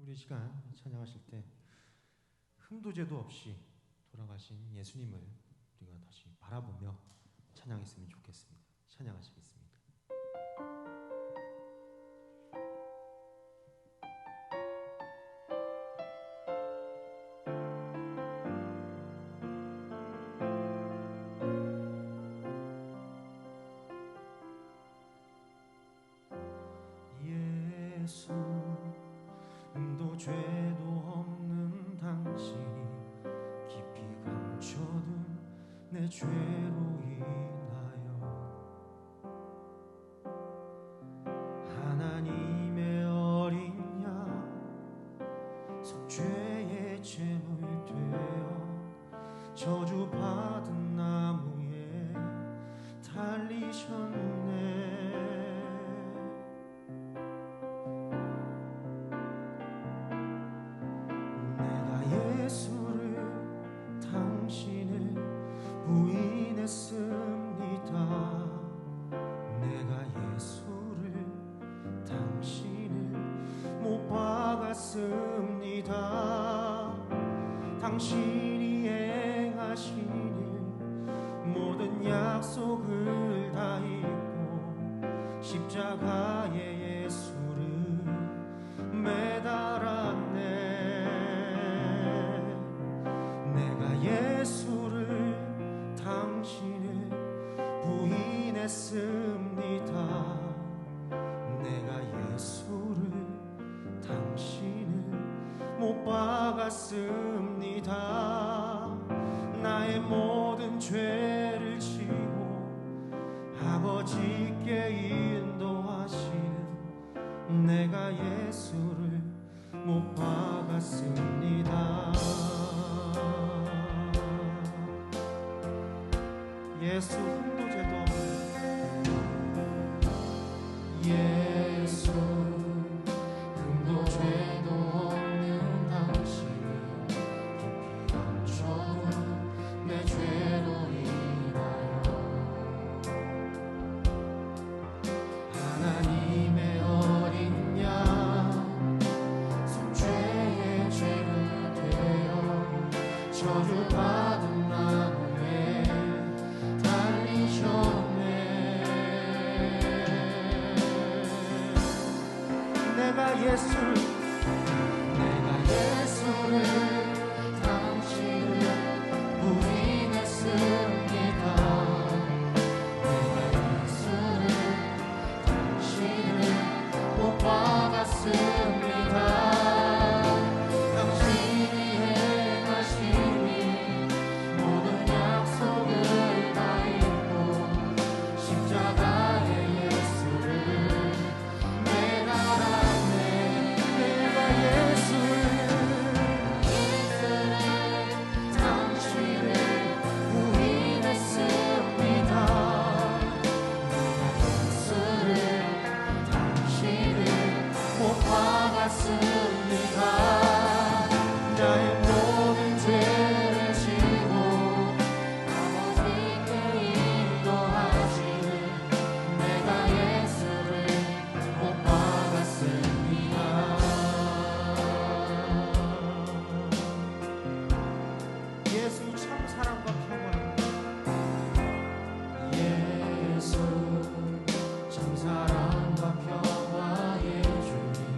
우리 시간 찬양하실 때 흠도 죄도 없이 돌아가신 예수님을 우리가 다시 바라보며 찬양했으면 좋겠습니다. 찬양하시겠습니다. 예수 흠도 죄도 없는 당신이 깊이 감춰둔 내 죄로 인하여 하나님의 어린 양 속죄의 제물 되어 저주받은 나무에 달리셨네. 예수를 당신을 부인했습니다. 내가 예수를 당신을 못 박았습니다. 당신이 행하신 일 모든 약속을 다 잊고 십자가에 예수를 매달았네. 예수를 당신을 부인했습니다. 내가 예수를 당신을 못 박았습니다. 나의 모든 죄를 지고 아버지께 인도하시는 내가 예수를 못 박았습니다. 예수 흠도 죄도 없는 예수 흠도 죄도 없는 당신이 깊이 감춰둔 내 죄로 인하여 하나님의 어린 양 속죄의 제물 되어 저주받은 나무에 내가 예수를 당신을 부인했습니다. 내가 예수를 당신을 못 박았습니다. 당신이 행하신 일 모든 약속을 다 잊고 십자가에 예수를 나의 모든 죄를 지고 아버지께 인도하시는 내가 예수를 못 박았습니다. 예수 참 사랑과 평화, 예수 참 사랑과 평화의 주님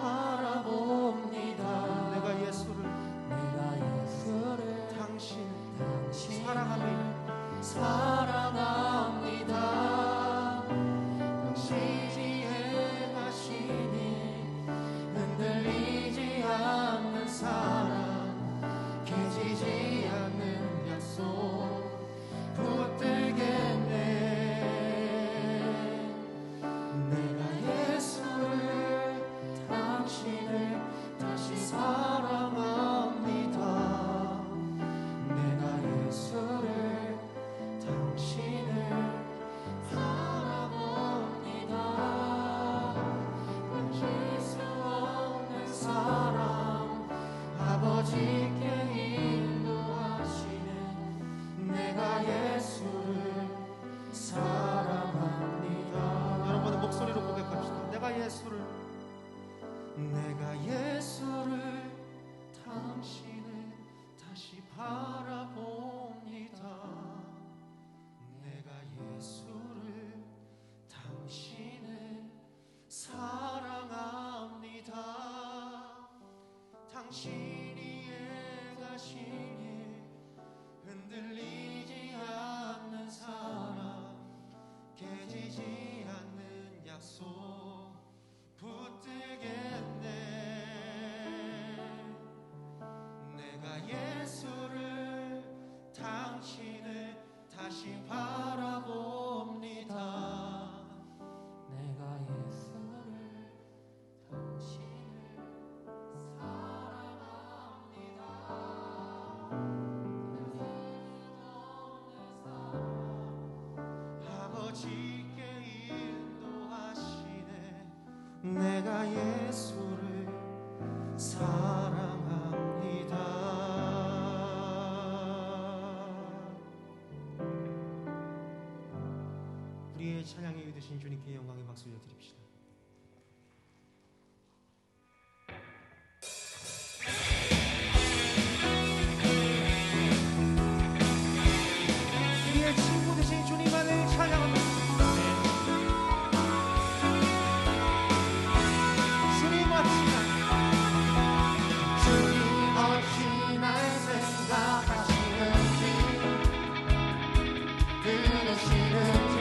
바라봅니다. 내가 예수를 당신 사랑합니다. 당신이 행하시니 흔들리지 않는 사랑, 깨지지 않는 약속 붙들겠네. 내가 예수를 당신을 다시 사랑합니다. 내가 예수를 당신을 바라봅니다. 가질 수 없는 사랑, 아버지께 인도하시네. 내가 예수를 사랑합니다. 여러분의 목소리로 고백합시다. 내가 예수를 당신을 다시 바라봅니다. 내가 예수를 당신을 사랑합니다. 당신이 행하시니 흔들리지 않는 사랑, 깨지지 않는 약속 붙들겠네. 내가 예수를 당신을 다시 바라봅니다. 내가 예수를 당신을 사랑합니다. 아버지께 인도하시네. 내가 예수를 사랑합니다. 우리의 찬양에 이으신 주님께 영광의 박수 올려드립시다. 우리의 친구 되신 주님만을 찬양합니다. 주님 어찌 날 생각하시는지, 들으시는지,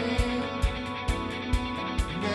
내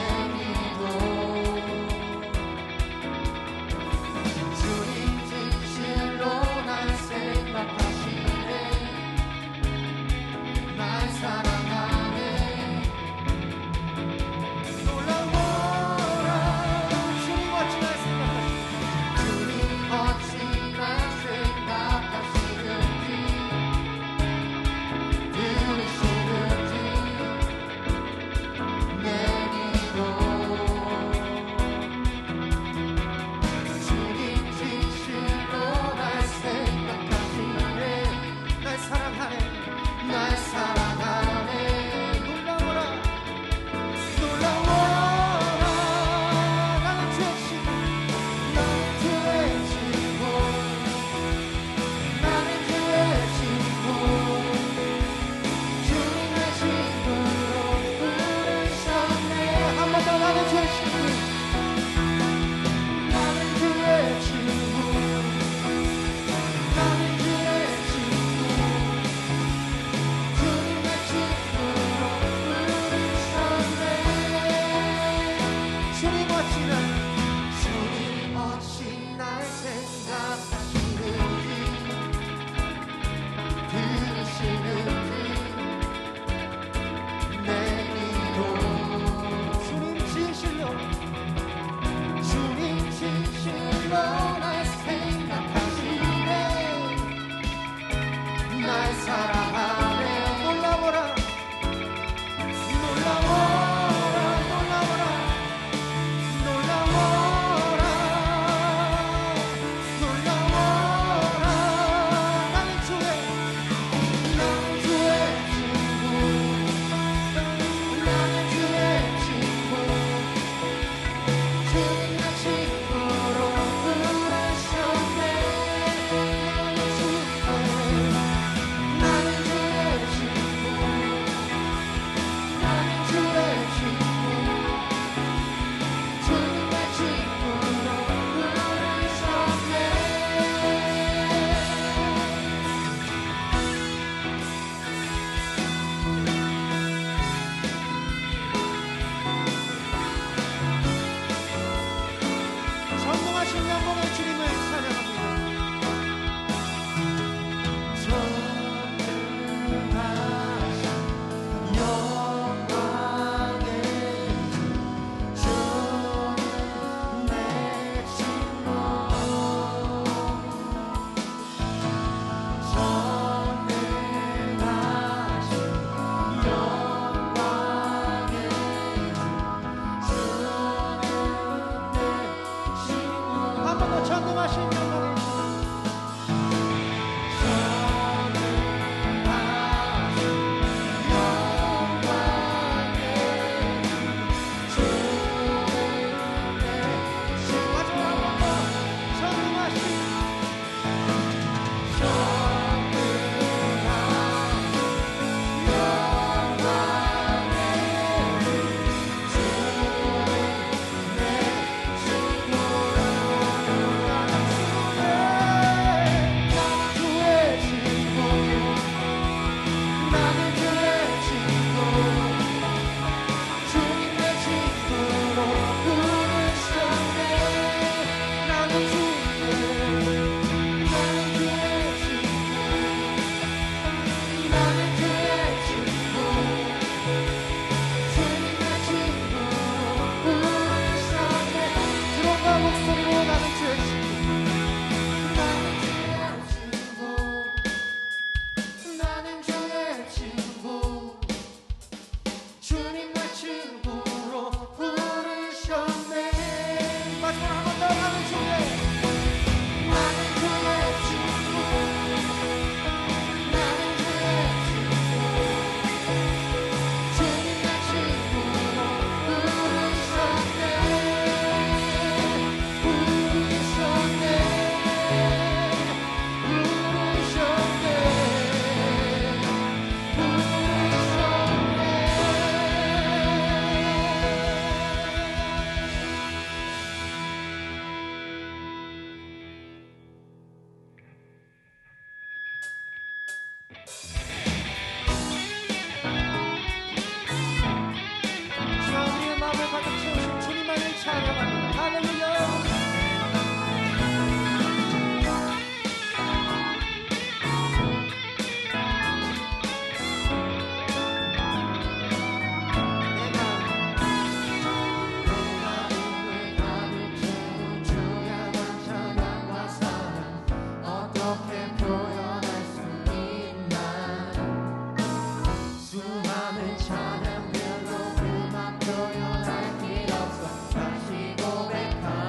찬양들로 그만 표현할 길 없어 다시 고백하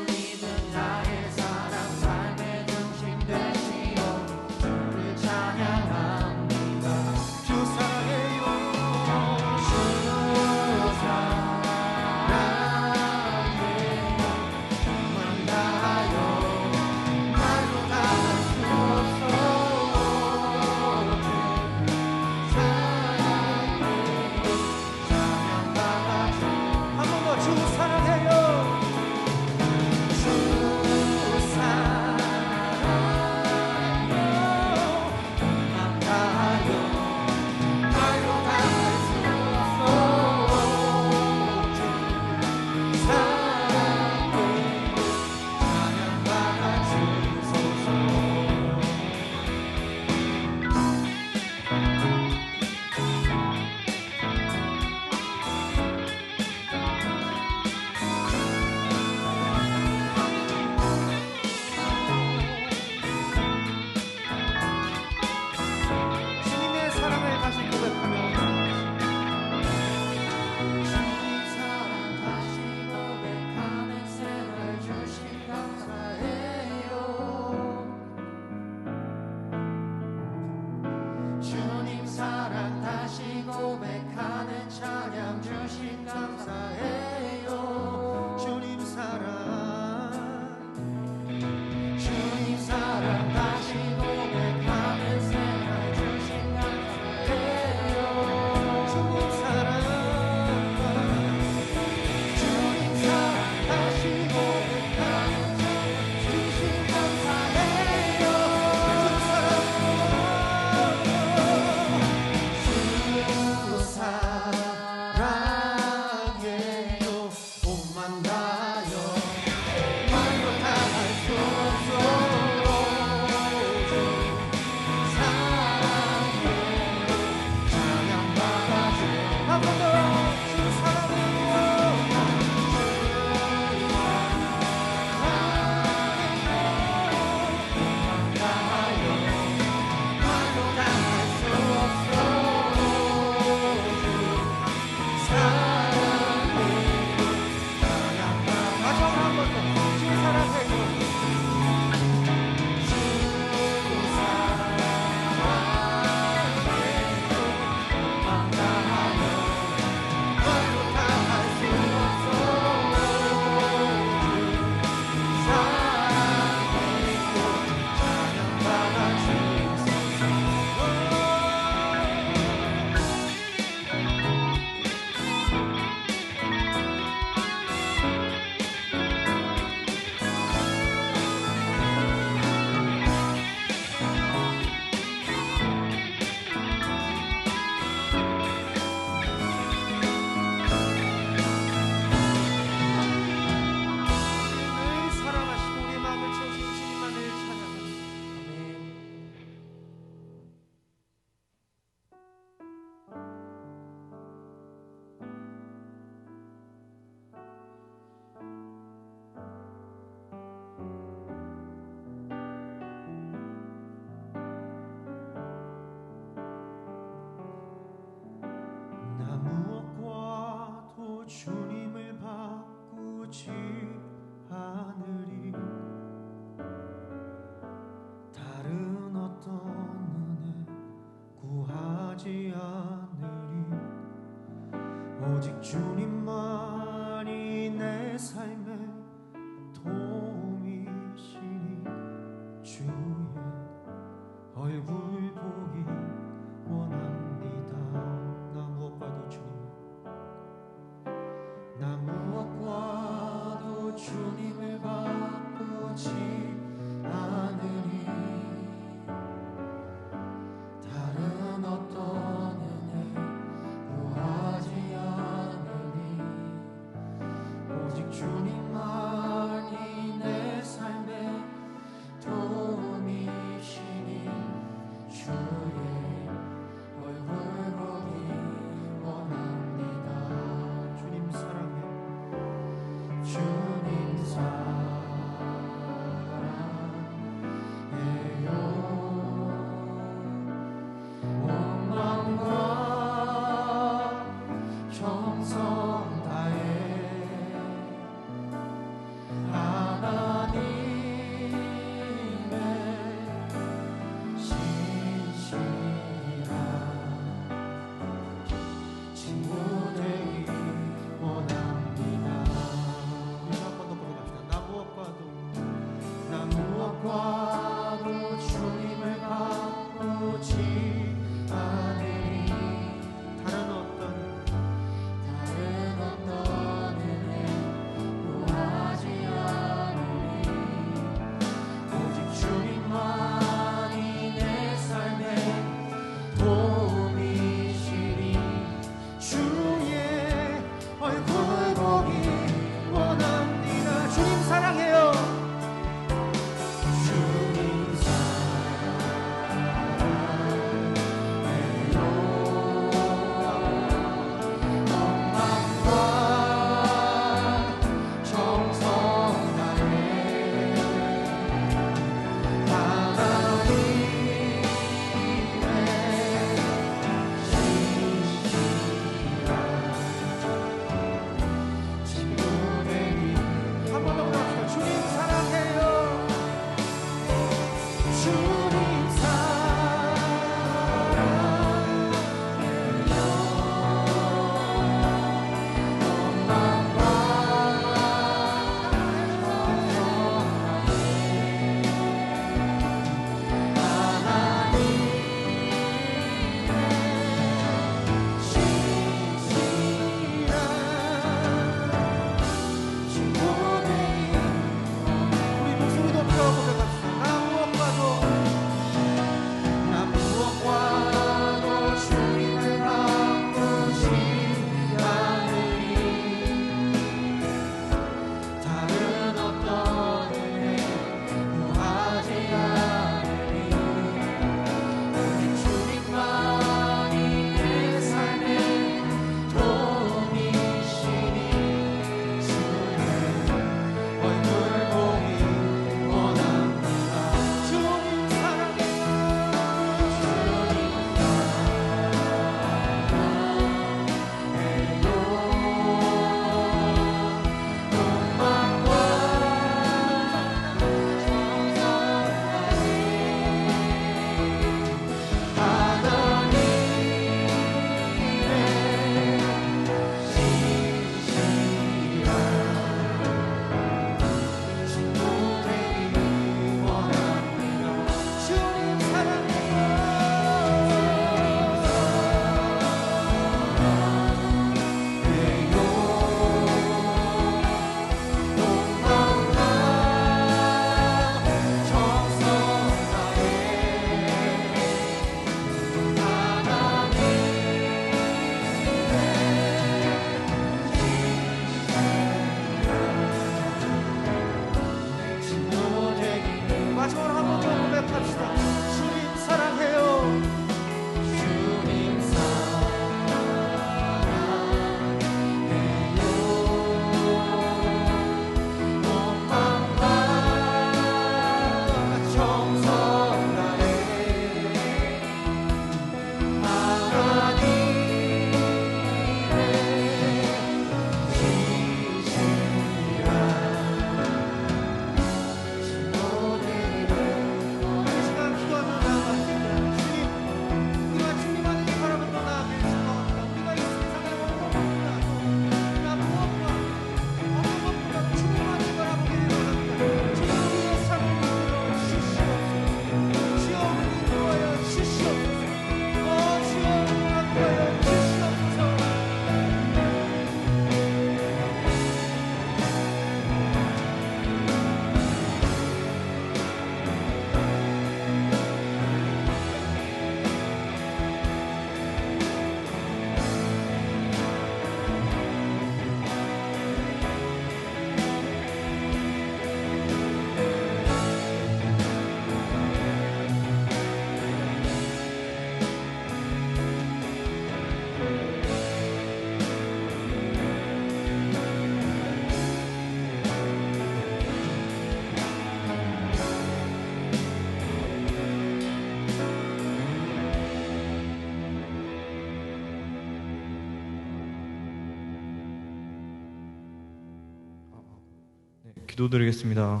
기도드리겠습니다.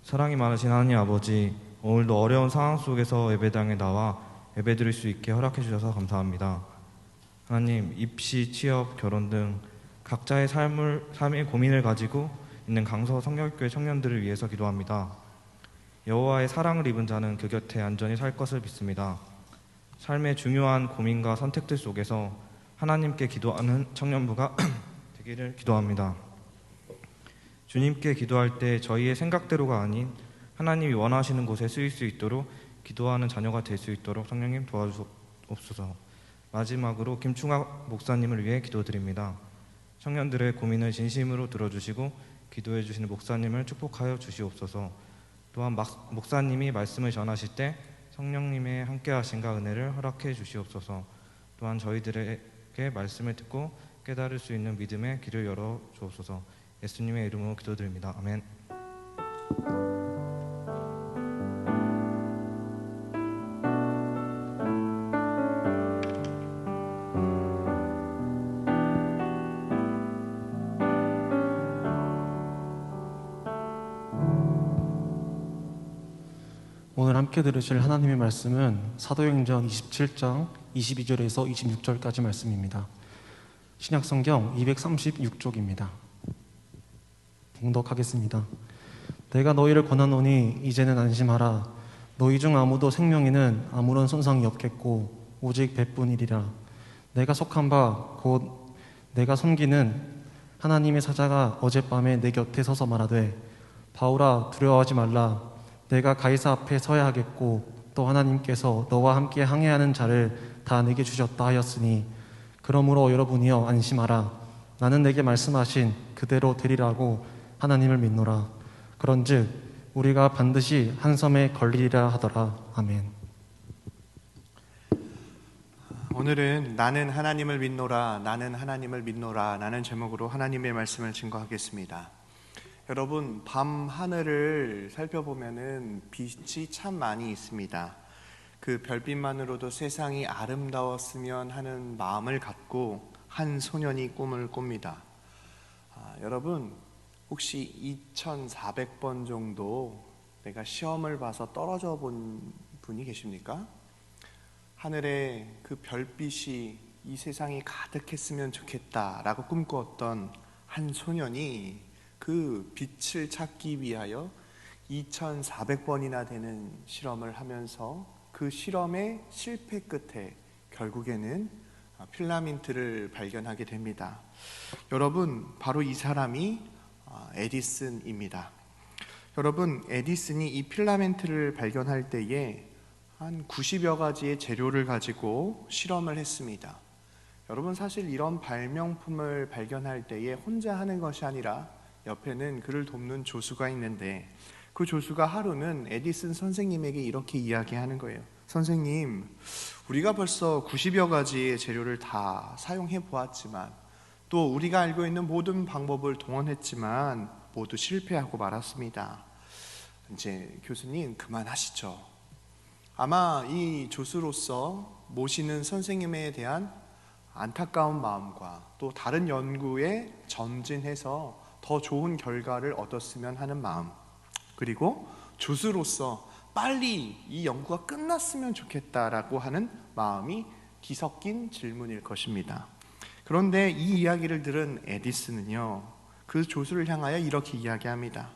사랑이 많으신 하나님 아버지, 오늘도 어려운 상황 속에서 예배당에 나와 예배드릴 수 있게 허락해 주셔서 감사합니다. 하나님, 입시, 취업, 결혼 등 각자의 삶의 고민을 가지고 있는 강서 성결교회 청년들을 위해서 기도합니다. 여호와의 사랑을 입은 자는 그 곁에 안전히 살 것을 믿습니다. 삶의 중요한 고민과 선택들 속에서 하나님께 기도하는 청년부가 되기를 기도합니다. 주님께 기도할 때 저희의 생각대로가 아닌 하나님이 원하시는 곳에 쓰일 수 있도록 기도하는 자녀가 될 수 있도록 성령님 도와주옵소서. 마지막으로 김충학 목사님을 위해 기도드립니다. 청년들의 고민을 진심으로 들어주시고 기도해 주시는 목사님을 축복하여 주시옵소서. 또한 목사님이 말씀을 전하실 때 성령님의 함께하심과 은혜를 허락해 주시옵소서. 또한 저희들에게 말씀을 듣고 깨달을 수 있는 믿음의 길을 열어 주옵소서. 예수님의 이름으로 기도드립니다. 아멘. 오늘 함께 들으실 하나님의 말씀은 사도행전 27장 22절에서 26절까지 말씀입니다. 신약성경 236쪽입니다. 봉독하겠습니다. 내가 너희를 권하노니 이제는 안심하라. 너희 중 아무도 생명에는 아무런 손상이 없겠고 오직 배뿐이리라. 내가 속한 바 곧 내가 섬기는 하나님의 사자가 어젯밤에 내 곁에 서서 말하되 바울아 두려워하지 말라. 내가 가이사 앞에 서야 하겠고 또 하나님께서 너와 함께 항해하는 자를 다 내게 주셨다 하였으니 그러므로 여러분이여 안심하라. 나는 내게 말씀하신 그대로 되리라고 하나님을 믿노라. 그런즉 우리가 반드시 한 섬에 걸리리라 하더라. 아멘. 오늘은 나는 하나님을 믿노라, 나는 하나님을 믿노라 라는 제목으로 하나님의 말씀을 증거하겠습니다. 여러분, 밤 하늘을 살펴보면은 빛이 참 많이 있습니다. 그 별빛만으로도 세상이 아름다웠으면 하는 마음을 갖고 한 소년이 꿈을 꿉니다. 여러분, 혹시 2400번 정도 내가 시험을 봐서 떨어져 본 분이 계십니까? 하늘에 그 별빛이 이 세상이 가득했으면 좋겠다라고 꿈꾸었던 한 소년이 그 빛을 찾기 위하여 2400번이나 되는 실험을 하면서 그 실험의 실패 끝에 결국에는 필라멘트를 발견하게 됩니다. 여러분, 바로 이 사람이 에디슨입니다. 여러분, 에디슨이 이 필라멘트를 발견할 때에 한 90여 가지의 재료를 가지고 실험을 했습니다. 여러분, 사실 이런 발명품을 발견할 때에 혼자 하는 것이 아니라 옆에는 그를 돕는 조수가 있는데 그 조수가 하루는 에디슨 선생님에게 이렇게 이야기하는 거예요. 선생님, 우리가 벌써 90여 가지의 재료를 다 사용해 보았지만 또 우리가 알고 있는 모든 방법을 동원했지만 모두 실패하고 말았습니다. 이제 교수님 그만하시죠. 아마 이 조수로서 모시는 선생님에 대한 안타까운 마음과 또 다른 연구에 전진해서 더 좋은 결과를 얻었으면 하는 마음, 그리고 조수로서 빨리 이 연구가 끝났으면 좋겠다라고 하는 마음이 뒤섞인 질문일 것입니다. 그런데 이 이야기를 들은 에디슨은요, 그 조수를 향하여 이렇게 이야기합니다.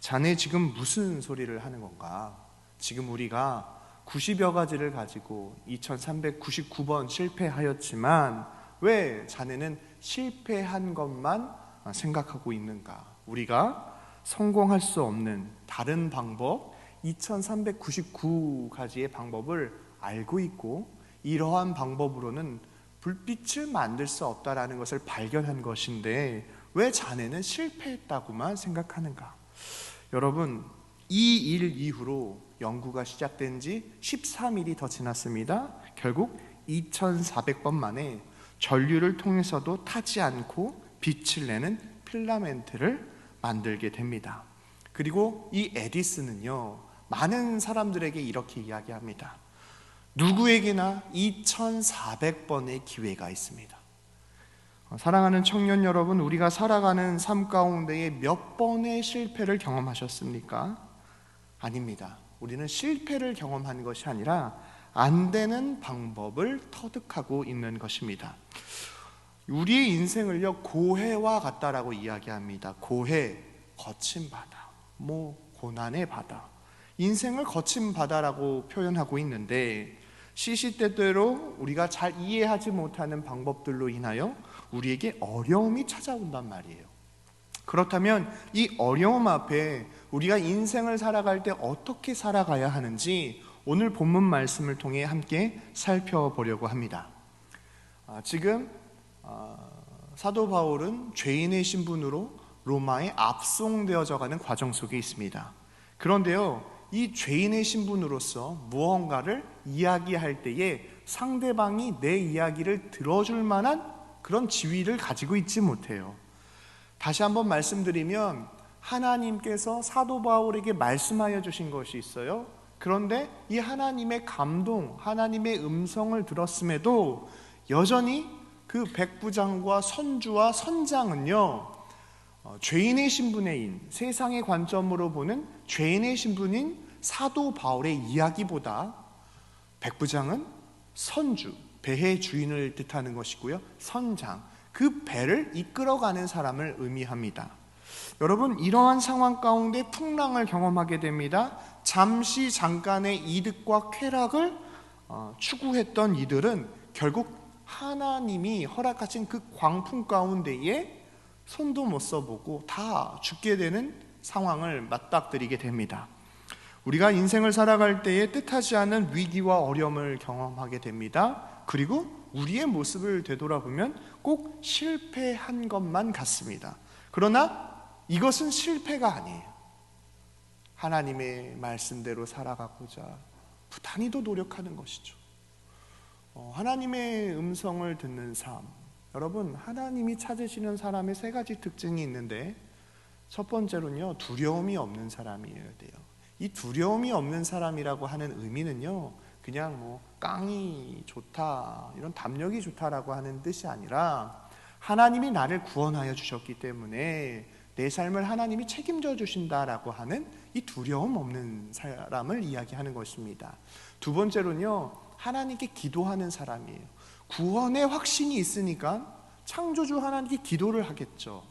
자네 지금 무슨 소리를 하는 건가? 지금 우리가 90여 가지를 가지고 2399번 실패하였지만 왜 자네는 실패한 것만 생각하고 있는가? 우리가 성공할 수 없는 다른 방법 2399가지의 방법을 알고 있고 이러한 방법으로는 불빛을 만들 수 없다라는 것을 발견한 것인데 왜 자네는 실패했다고만 생각하는가? 여러분, 이 일 이후로 연구가 시작된 지 13일이 더 지났습니다. 결국 2400번 만에 전류를 통해서도 타지 않고 빛을 내는 필라멘트를 만들게 됩니다. 그리고 이 에디슨은요, 많은 사람들에게 이렇게 이야기합니다. 누구에게나 2400번의 기회가 있습니다. 사랑하는 청년 여러분, 우리가 살아가는 삶 가운데에 몇 번의 실패를 경험하셨습니까? 아닙니다. 우리는 실패를 경험하는 것이 아니라 안 되는 방법을 터득하고 있는 것입니다. 우리의 인생을요, 고해와 같다라고 이야기합니다. 고해, 거친 바다, 고난의 바다, 인생을 거친 바다라고 표현하고 있는데, 시시때때로 우리가 잘 이해하지 못하는 방법들로 인하여 우리에게 어려움이 찾아온단 말이에요. 그렇다면 이 어려움 앞에 우리가 인생을 살아갈 때 어떻게 살아가야 하는지 오늘 본문 말씀을 통해 함께 살펴보려고 합니다. 지금 사도 바울은 죄인의 신분으로 로마에 압송되어져 가는 과정 속에 있습니다. 그런데요, 이 죄인의 신분으로서 무언가를 이야기할 때에 상대방이 내 이야기를 들어줄 만한 그런 지위를 가지고 있지 못해요. 다시 한번 말씀드리면, 하나님께서 사도 바울에게 말씀하여 주신 것이 있어요. 그런데 이 하나님의 감동, 하나님의 음성을 들었음에도 여전히 그 백부장과 선주와 선장은요, 죄인의 신분인, 세상의 관점으로 보는 죄인의 신분인 사도 바울의 이야기보다 백부장은 선주, 배의 주인을 뜻하는 것이고요, 선장, 그 배를 이끌어가는 사람을 의미합니다. 여러분, 이러한 상황 가운데 풍랑을 경험하게 됩니다. 잠시 잠깐의 이득과 쾌락을 추구했던 이들은 결국 하나님이 허락하신 그 광풍 가운데에 손도 못 써보고 다 죽게 되는 상황을 맞닥뜨리게 됩니다. 우리가 인생을 살아갈 때에 뜻하지 않은 위기와 어려움을 경험하게 됩니다. 그리고 우리의 모습을 되돌아보면 꼭 실패한 것만 같습니다. 그러나 이것은 실패가 아니에요. 하나님의 말씀대로 살아가고자 부단히도 노력하는 것이죠. 하나님의 음성을 듣는 삶. 여러분, 하나님이 찾으시는 사람의 세 가지 특징이 있는데, 첫 번째로는요, 두려움이 없는 사람이어야 돼요. 이 두려움이 없는 사람이라고 하는 의미는요, 그냥 깡이 좋다, 이런 담력이 좋다라고 하는 뜻이 아니라, 하나님이 나를 구원하여 주셨기 때문에 내 삶을 하나님이 책임져 주신다라고 하는 이 두려움 없는 사람을 이야기하는 것입니다. 두 번째로는요, 하나님께 기도하는 사람이에요. 구원의 확신이 있으니까 창조주 하나님께 기도를 하겠죠.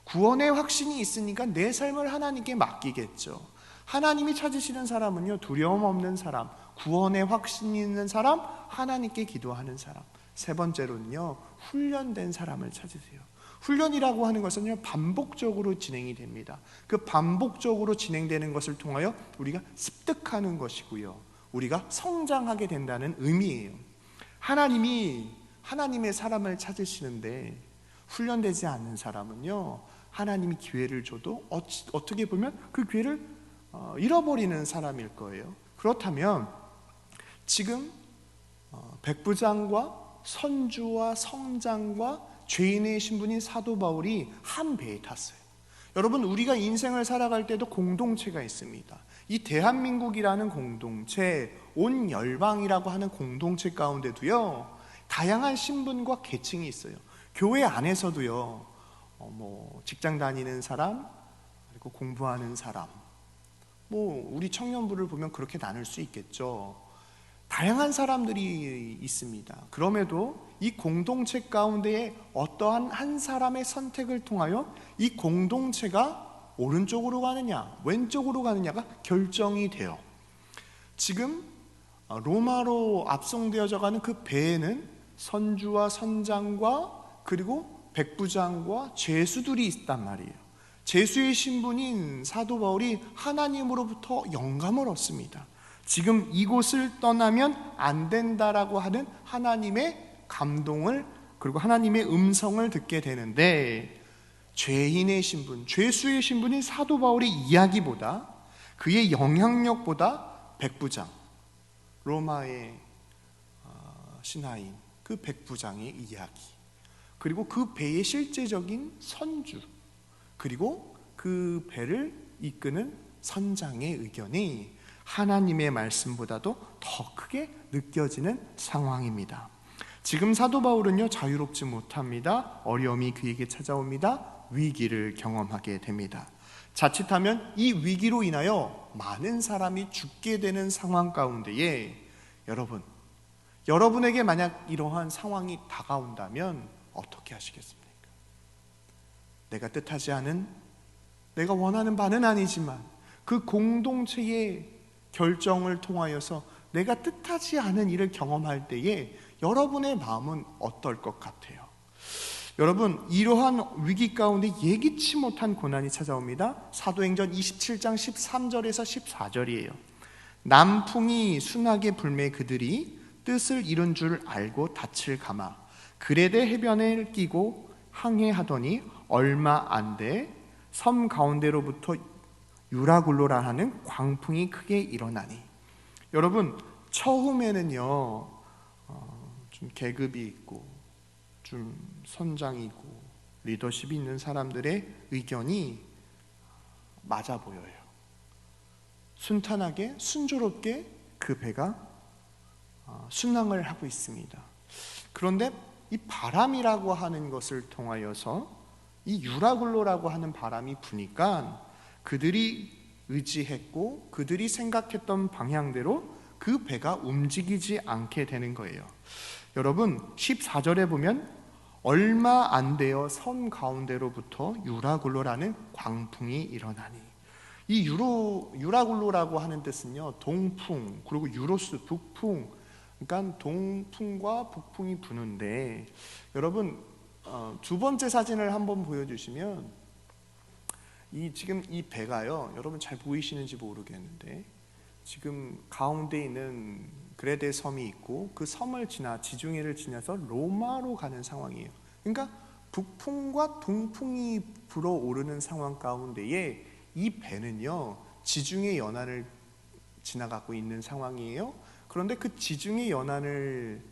구원의 확신이 있으니까 내 삶을 하나님께 맡기겠죠. 하나님이 찾으시는 사람은요, 두려움 없는 사람, 구원의 확신이 있는 사람, 하나님께 기도하는 사람. 세 번째로는요, 훈련된 사람을 찾으세요. 훈련이라고 하는 것은요, 반복적으로 진행이 됩니다. 그 반복적으로 진행되는 것을 통하여 우리가 습득하는 것이고요, 우리가 성장하게 된다는 의미예요. 하나님이 하나님의 사람을 찾으시는데 훈련되지 않는 사람은요, 하나님이 기회를 줘도 어떻게 보면 그 기회를 잃어버리는 사람일 거예요. 그렇다면 지금 백부장과 선주와 성장과 죄인의 신분인 사도 바울이 한 배에 탔어요. 여러분, 우리가 인생을 살아갈 때도 공동체가 있습니다. 이 대한민국이라는 공동체, 온 열방이라고 하는 공동체 가운데도요, 다양한 신분과 계층이 있어요. 교회 안에서도요, 직장 다니는 사람, 그리고 공부하는 사람, 우리 청년부를 보면 그렇게 나눌 수 있겠죠. 다양한 사람들이 있습니다. 그럼에도 이 공동체 가운데에 어떠한 한 사람의 선택을 통하여 이 공동체가 오른쪽으로 가느냐 왼쪽으로 가느냐가 결정이 돼요. 지금 로마로 압송되어져 가는 그 배에는 선주와 선장과 그리고 백부장과 죄수들이 있단 말이에요. 죄수의 신분인 사도 바울이 하나님으로부터 영감을 얻습니다. 지금 이곳을 떠나면 안 된다라고 하는 하나님의 감동을, 그리고 하나님의 음성을 듣게 되는데, 죄인의 신분, 죄수의 신분인 사도 바울의 이야기보다, 그의 영향력보다 백부장, 로마의 신하인 그 백부장의 이야기, 그리고 그 배의 실제적인 선주, 그리고 그 배를 이끄는 선장의 의견이 하나님의 말씀보다도 더 크게 느껴지는 상황입니다. 지금 사도 바울은요, 자유롭지 못합니다. 어려움이 그에게 찾아옵니다. 위기를 경험하게 됩니다. 자칫하면 이 위기로 인하여 많은 사람이 죽게 되는 상황 가운데에 여러분에게 만약 이러한 상황이 다가온다면 어떻게 하시겠습니까? 내가 뜻하지 않은, 내가 원하는 바는 아니지만 그 공동체의 결정을 통하여서 내가 뜻하지 않은 일을 경험할 때에 여러분의 마음은 어떨 것 같아요? 여러분, 이러한 위기 가운데 예기치 못한 고난이 찾아옵니다. 사도행전 27장 13절에서 14절이에요. 남풍이 순하게 불매 그들이 뜻을 이룬 줄 알고 닻을 감아 그레데 해변에 끼고 항해하더니 얼마 안 돼 섬 가운데로부터 유라굴로라 하는 광풍이 크게 일어나니. 여러분, 처음에는요 좀 계급이 있고 좀 선장이고 리더십이 있는 사람들의 의견이 맞아 보여요. 순탄하게 순조롭게 그 배가 순항을 하고 있습니다. 그런데 이 바람이라고 하는 것을 통하여서 이 유라굴로라고 하는 바람이 부니까 그들이 의지했고 그들이 생각했던 방향대로 그 배가 움직이지 않게 되는 거예요. 여러분, 14절에 보면 얼마 안 되어 섬 가운데로부터 유라굴로라는 광풍이 일어나니. 이 유라굴로라고 하는 뜻은요, 동풍, 그리고 유로스, 북풍, 그러니까 동풍과 북풍이 부는데, 여러분 두 번째 사진을 한번 보여주시면 지금 이 배가요, 여러분 잘 보이시는지 모르겠는데 지금 가운데 있는 그레데 섬이 있고 그 섬을 지나 지중해를 지나서 로마로 가는 상황이에요. 그러니까 북풍과 동풍이 불어오르는 상황 가운데에 이 배는요 지중해 연안을 지나가고 있는 상황이에요. 그런데 그 지중해 연안을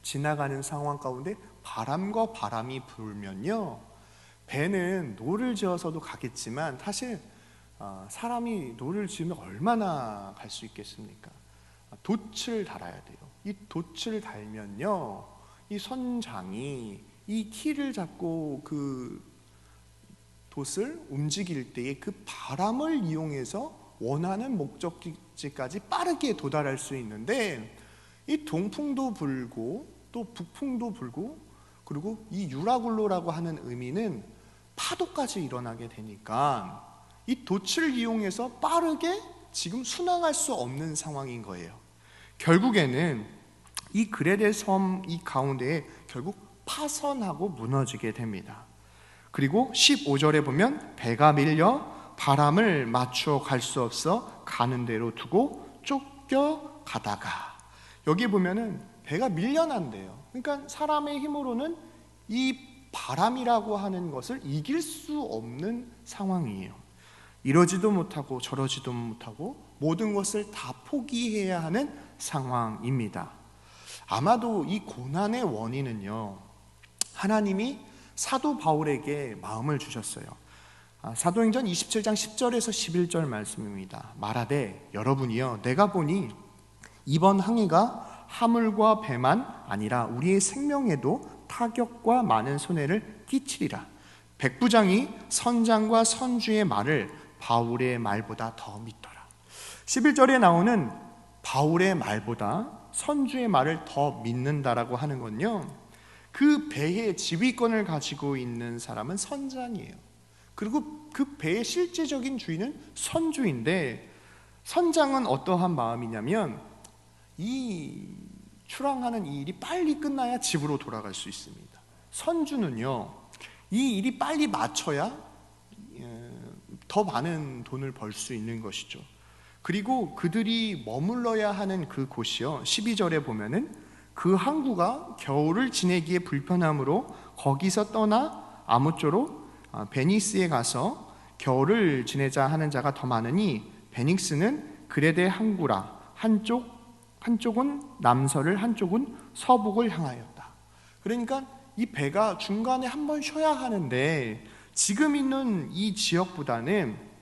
지나가는 상황 가운데 바람과 바람이 불면요, 배는 노를 지어서도 가겠지만 사실 사람이 노를 지으면 얼마나 갈 수 있겠습니까? 돛을 달아야 돼요. 이 돛을 달면요, 이 선장이 이 키를 잡고 그 돛을 움직일 때에 그 바람을 이용해서 원하는 목적지까지 빠르게 도달할 수 있는데, 이 동풍도 불고 또 북풍도 불고, 그리고 이 유라굴로라고 하는 의미는 파도까지 일어나게 되니까 이 돛을 이용해서 빠르게 지금 순항할 수 없는 상황인 거예요. 결국에는 이 그레데 섬 이 가운데에 결국 파선하고 무너지게 됩니다. 그리고 15절에 보면 배가 밀려 바람을 맞추어 갈 수 없어 가는 대로 두고 쫓겨가다가, 여기 보면은 배가 밀려난대요. 그러니까 사람의 힘으로는 이 바람이라고 하는 것을 이길 수 없는 상황이에요. 이러지도 못하고 저러지도 못하고 모든 것을 다 포기해야 하는 상황입니다. 아마도 이 고난의 원인은요, 하나님이 사도 바울에게 마음을 주셨어요. 사도행전 27장 10절에서 11절 말씀입니다. 말하되 여러분이여, 내가 보니 이번 항해가 하물과 배만 아니라 우리의 생명에도 타격과 많은 손해를 끼치리라. 백부장이 선장과 선주의 말을 바울의 말보다 더 믿더라. 11절에 나오는 바울의 말보다 선주의 말을 더 믿는다라고 하는 건요, 그 배의 지휘권을 가지고 있는 사람은 선장이에요. 그리고 그 배의 실제적인 주인은 선주인데, 선장은 어떠한 마음이냐면 이 출항하는 이 일이 빨리 끝나야 집으로 돌아갈 수 있습니다. 선주는요, 이 일이 빨리 마쳐야 더 많은 돈을 벌 수 있는 것이죠. 그리고 그들이 머물러야 하는 그 곳이요, 12절에 보면은 그 항구가 겨울을 지내기에 불편하므로 거기서 떠나 아무쪼록 베니스에 가서 겨울을 지내자 하는 자가 더 많으니 베닉스는 그레데 항구라. 한쪽은 남서를, 한쪽은 서북을 향하였다. 그러니까 이 배가 중간에 한번 쉬어야 하는데 지금 있는 이 지역보다는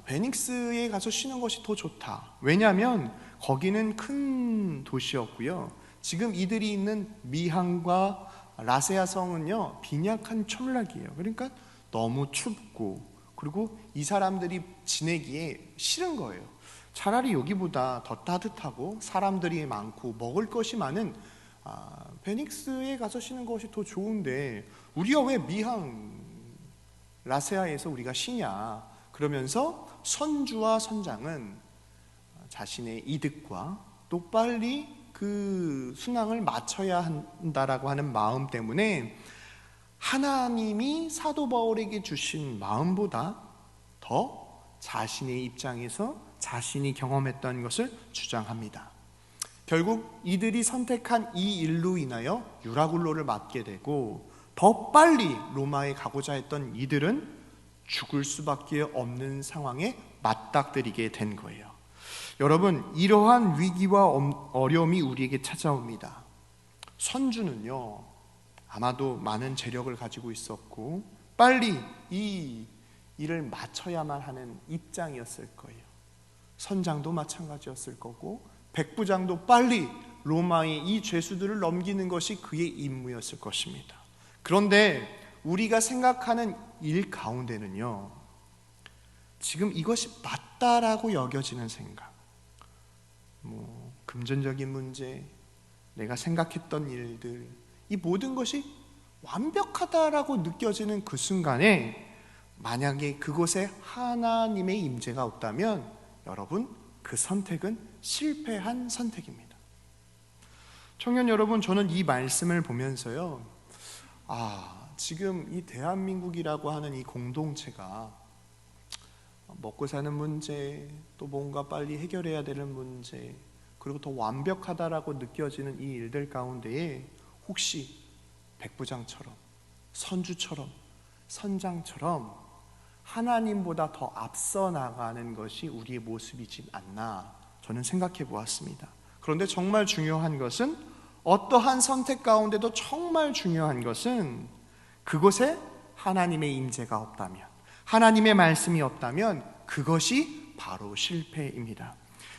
베닉스에 가서 쉬는 것이 더 좋다. 왜냐하면 거기는 큰 도시였고요, 지금 이들이 있는 미항과 라세아 성은요, 빈약한村落이에요. 그러니까 너무 춥고, 그리고 이 사람들이 지내기에 싫은 거예요. 차라리 여기보다 더 따뜻하고 사람들이 많고 먹을 것이 많은 베닉스에 가서 쉬는 것이 더 좋은데 우리가 왜 미항 라세아에서 우리가 쉬냐. 그러면서 선주와 선장은 자신의 이득과 또 빨리 그 순항을 마쳐야 한다라고 하는 마음 때문에 하나님이 사도 바울에게 주신 마음보다 더 자신의 입장에서 자신이 경험했던 것을 주장합니다. 결국 이들이 선택한 이 일로 인하여 유라굴로를 맞게 되고 더 빨리 로마에 가고자 했던 이들은 죽을 수밖에 없는 상황에 맞닥뜨리게 된 거예요. 여러분, 이러한 위기와 어려움이 우리에게 찾아옵니다. 선주는요, 아마도 많은 재력을 가지고 있었고 빨리 이 일을 마쳐야만 하는 입장이었을 거예요. 선장도 마찬가지였을 거고 백부장도 빨리 로마의 이 죄수들을 넘기는 것이 그의 임무였을 것입니다. 그런데 우리가 생각하는 일 가운데는요, 지금 이것이 맞다라고 여겨지는 생각, 금전적인 문제, 내가 생각했던 일들, 이 모든 것이 완벽하다라고 느껴지는 그 순간에 만약에 그곳에 하나님의 임재가 없다면 여러분, 그 선택은 실패한 선택입니다. 청년 여러분, 저는 이 말씀을 보면서요, 지금 이 대한민국이라고 하는 이 공동체가 먹고 사는 문제, 또 뭔가 빨리 해결해야 되는 문제, 그리고 더 완벽하다라고 느껴지는 이 일들 가운데에 혹시 백부장처럼, 선주처럼, 선장처럼 하나님보다 더 앞서 나가는 것이 우리의 모습이지 않나 저는 생각해 보았습니다. 그런데 정말 중요한 것은, 어떠한 선택 가운데도 정말 중요한 것은 그곳에 하나님의 임재가 없다면, 하나님의 말씀이 없다면 그것이 바로 실패입니다.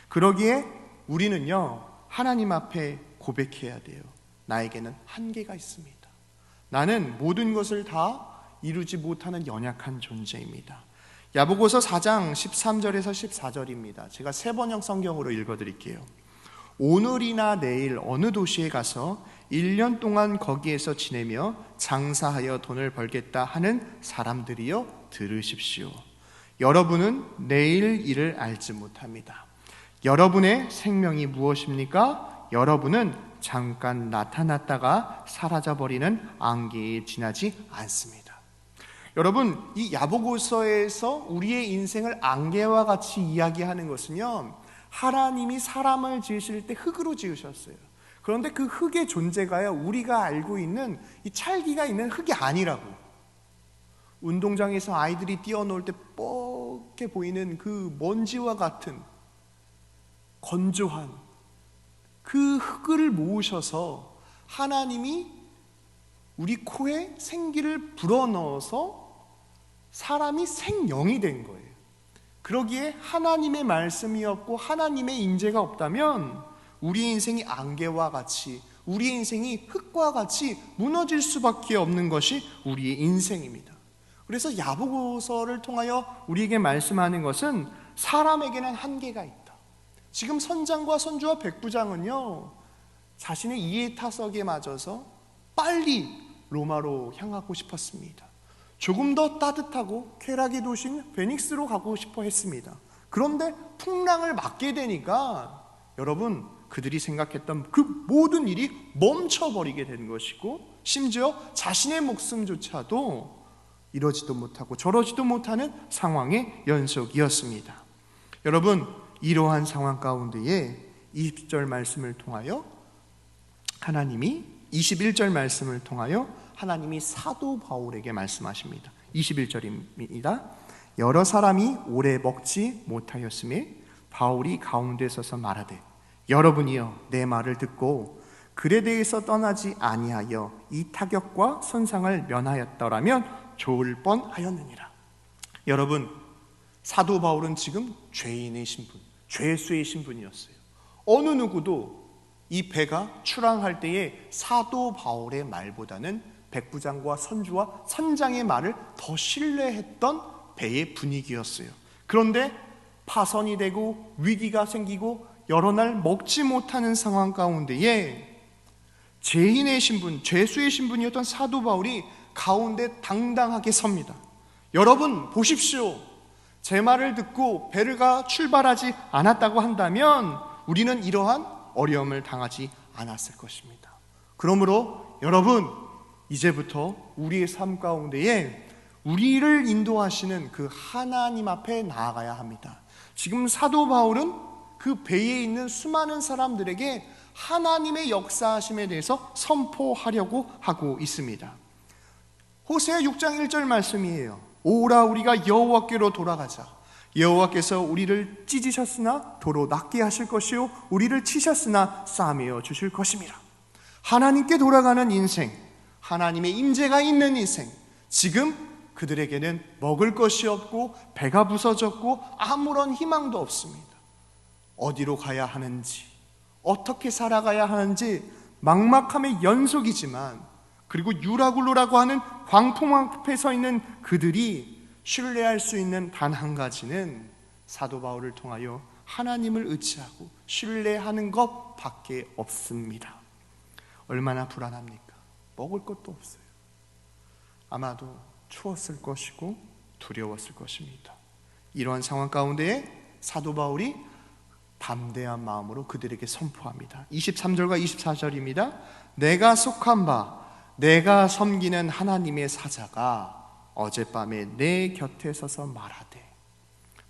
그러기에 우리는요, 하나님 앞에 고백해야 돼요. 나에게는 한계가 있습니다. 나는 모든 것을 다 이루지 못하는 연약한 존재입니다. 야고보서 4장 13절에서 14절입니다. 제가 세번역 성경으로 읽어드릴게요. 오늘이나 내일 어느 도시에 가서 1년 동안 거기에서 지내며 장사하여 돈을 벌겠다 하는 사람들이여 들으십시오. 여러분은 내일 일을 알지 못합니다. 여러분의 생명이 무엇입니까? 여러분은 잠깐 나타났다가 사라져버리는 안개에 지나지 않습니다. 여러분, 이 야고보서에서 우리의 인생을 안개와 같이 이야기하는 것은요, 하나님이 사람을 지으실 때 흙으로 지으셨어요. 그런데 그 흙의 존재가요, 우리가 알고 있는 이 찰기가 있는 흙이 아니라고. 운동장에서 아이들이 뛰어놀 때 뻑게 보이는 그 먼지와 같은 건조한 그 흙을 모으셔서 하나님이 우리 코에 생기를 불어넣어서 사람이 생명이 된 거예요. 그러기에 하나님의 말씀이 없고 하나님의 임재가 없다면 우리의 인생이 안개와 같이, 우리의 인생이 흙과 같이 무너질 수밖에 없는 것이 우리의 인생입니다. 그래서 야고보서를 통하여 우리에게 말씀하는 것은 사람에게는 한계가 있다. 지금 선장과 선주와 백부장은요, 자신의 이해 타석에 맞아서 빨리 로마로 향하고 싶었습니다. 조금 더 따뜻하고 쾌락의 도시인 베닉스로 가고 싶어 했습니다. 그런데 풍랑을 맞게 되니까 여러분, 그들이 생각했던 그 모든 일이 멈춰버리게 된 것이고, 심지어 자신의 목숨조차도 이러지도 못하고 저러지도 못하는 상황의 연속이었습니다. 여러분, 이러한 상황 가운데에 20절 말씀을 통하여 하나님이, 21절 말씀을 통하여 하나님이 사도 바울에게 말씀하십니다. 21절입니다. 여러 사람이 오래 먹지 못하였음에 바울이 가운데 서서 말하되, 여러분이여 내 말을 듣고 그레데에서 떠나지 아니하여 이 타격과 손상을 면하였더라면 좋을 뻔하였느니라. 여러분, 사도 바울은 지금 죄인의 신분, 죄수의 신분이었어요. 어느 누구도 이 배가 출항할 때에 사도 바울의 말보다는 백부장과 선주와 선장의 말을 더 신뢰했던 배의 분위기였어요. 그런데 파선이 되고 위기가 생기고 여러 날 먹지 못하는 상황 가운데에 죄인의 신분, 죄수의 신분이었던 사도 바울이 가운데 당당하게 섭니다. 여러분 보십시오. 제 말을 듣고 배가 출발하지 않았다고 한다면 우리는 이러한 어려움을 당하지 않았을 것입니다. 그러므로 여러분, 이제부터 우리의 삶 가운데에 우리를 인도하시는 그 하나님 앞에 나아가야 합니다. 지금 사도 바울은 그 배에 있는 수많은 사람들에게 하나님의 역사하심에 대해서 선포하려고 하고 있습니다. 호세아 6장 1절 말씀이에요. 오라 우리가 여호와께로 돌아가자. 여호와께서 우리를 찢으셨으나 도로 낫게 하실 것이요 우리를 치셨으나 싸매어 주실 것임이라. 하나님께 돌아가는 인생, 하나님의 임재가 있는 인생, 지금 그들에게는 먹을 것이 없고 배가 부서졌고 아무런 희망도 없습니다. 어디로 가야 하는지, 어떻게 살아가야 하는지 막막함의 연속이지만, 그리고 유라굴로라고 하는 광풍 앞에 서 있는 그들이 신뢰할 수 있는 단 한 가지는 사도 바울을 통하여 하나님을 의지하고 신뢰하는 것밖에 없습니다. 얼마나 불안합니까? 먹을 것도 없어요. 아마도 추웠을 것이고 두려웠을 것입니다. 이러한 상황 가운데에 사도 바울이 담대한 마음으로 그들에게 선포합니다. 23절과 24절입니다. 내가 속한 바 내가 섬기는 하나님의 사자가 어젯밤에 내 곁에 서서 말하되,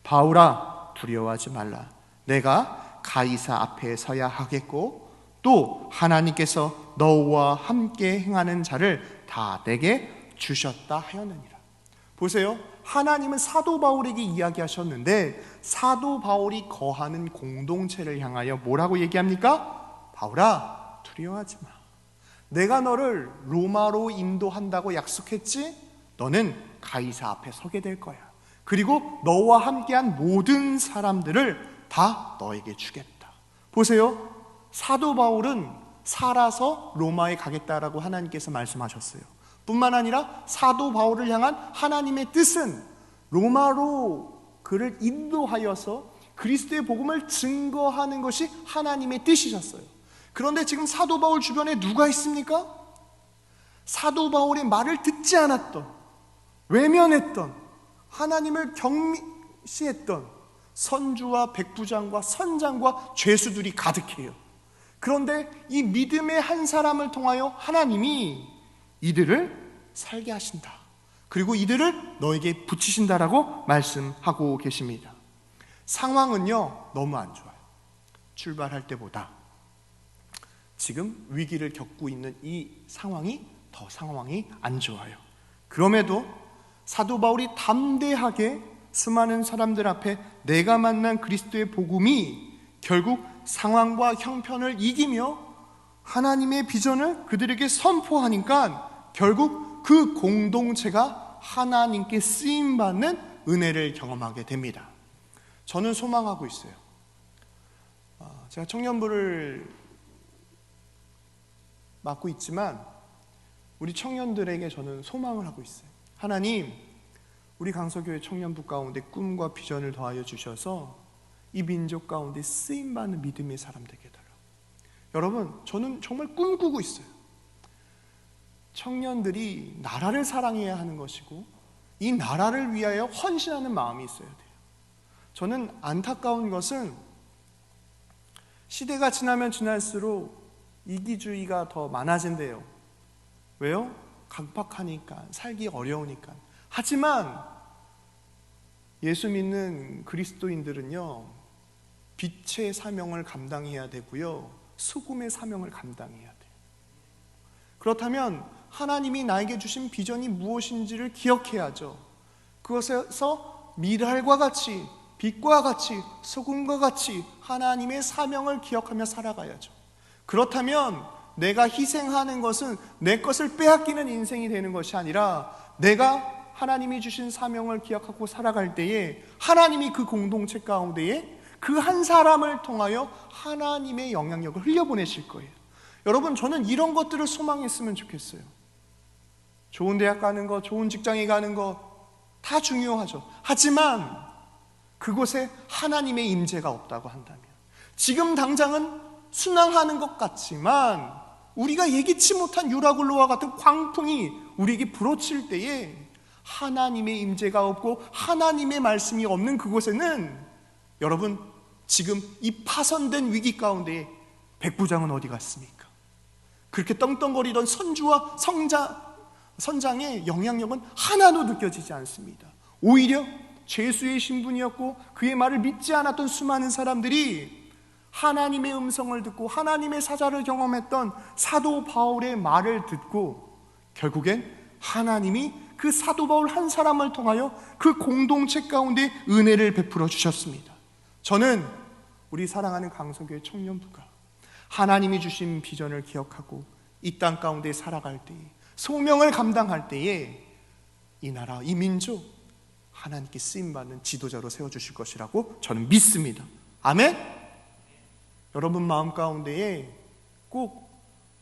바울아 두려워하지 말라. 내가 가이사 앞에 서야 하겠고 또 하나님께서 너와 함께 행하는 자를 다 내게 주셨다 하였느니라. 보세요. 하나님은 사도 바울에게 이야기하셨는데 사도 바울이 거하는 공동체를 향하여 뭐라고 얘기합니까? 바울아 두려워하지 마. 내가 너를 로마로 인도한다고 약속했지? 너는 가이사 앞에 서게 될 거야. 그리고 너와 함께한 모든 사람들을 다 너에게 주겠다. 보세요. 사도 바울은 살아서 로마에 가겠다라고 하나님께서 말씀하셨어요. 뿐만 아니라 사도 바울을 향한 하나님의 뜻은 로마로 그를 인도하여서 그리스도의 복음을 증거하는 것이 하나님의 뜻이셨어요. 그런데 지금 사도 바울 주변에 누가 있습니까? 사도 바울의 말을 듣지 않았던, 외면했던, 하나님을 경시했던 선주와 백부장과 선장과 죄수들이 가득해요. 그런데 이 믿음의 한 사람을 통하여 하나님이 이들을 살게 하신다. 그리고 이들을 너에게 붙이신다라고 말씀하고 계십니다. 상황은요 너무 안 좋아요. 출발할 때보다 지금 위기를 겪고 있는 이 상황이 더 상황이 안 좋아요. 그럼에도 사도 바울이 담대하게 수많은 사람들 앞에 내가 만난 그리스도의 복음이 결국 상황과 형편을 이기며 하나님의 비전을 그들에게 선포하니까 결국 그 공동체가 하나님께 쓰임받는 은혜를 경험하게 됩니다. 저는 소망하고 있어요. 제가 청년부를 맡고 있지만 우리 청년들에게 저는 소망을 하고 있어요. 하나님, 우리 강서교회 청년부 가운데 꿈과 비전을 더하여 주셔서 이 민족 가운데 쓰임받는 믿음의 사람 되게 해달라고. 여러분, 저는 정말 꿈꾸고 있어요. 청년들이 나라를 사랑해야 하는 것이고 이 나라를 위하여 헌신하는 마음이 있어야 돼요. 저는 안타까운 것은 시대가 지나면 지날수록 이기주의가 더 많아진대요. 왜요? 각박하니까, 살기 어려우니까. 하지만 예수 믿는 그리스도인들은요, 빛의 사명을 감당해야 되고요, 수금의 사명을 감당해야 돼요. 그렇다면 하나님이 나에게 주신 비전이 무엇인지를 기억해야죠. 그것에서 미랄과 같이, 빛과 같이, 소금과 같이 하나님의 사명을 기억하며 살아가야죠. 그렇다면 내가 희생하는 것은 내 것을 빼앗기는 인생이 되는 것이 아니라 내가 하나님이 주신 사명을 기억하고 살아갈 때에 하나님이 그 공동체 가운데에 그 한 사람을 통하여 하나님의 영향력을 흘려보내실 거예요. 여러분, 저는 이런 것들을 소망했으면 좋겠어요. 좋은 대학 가는 거, 좋은 직장에 가는 거 다 중요하죠. 하지만 그곳에 하나님의 임재가 없다고 한다면, 지금 당장은 순항하는 것 같지만 우리가 예기치 못한 유라굴로와 같은 광풍이 우리에게 불어칠 때에 하나님의 임재가 없고 하나님의 말씀이 없는 그곳에는, 여러분, 지금 이 파손된 위기 가운데 백부장은 어디 갔습니까? 그렇게 떵떵거리던 선주와 선장의 영향력은 하나도 느껴지지 않습니다. 오히려 죄수의 신분이었고 그의 말을 믿지 않았던 수많은 사람들이 하나님의 음성을 듣고 하나님의 사자를 경험했던 사도 바울의 말을 듣고 결국엔 하나님이 그 사도 바울 한 사람을 통하여 그 공동체 가운데 은혜를 베풀어 주셨습니다. 저는 우리 사랑하는 강서교회 청년부가 하나님이 주신 비전을 기억하고 이 땅 가운데 살아갈 때에, 소명을 감당할 때에 이 나라, 이 민족 하나님께 쓰임받는 지도자로 세워주실 것이라고 저는 믿습니다. 아멘? 여러분 마음 가운데에 꼭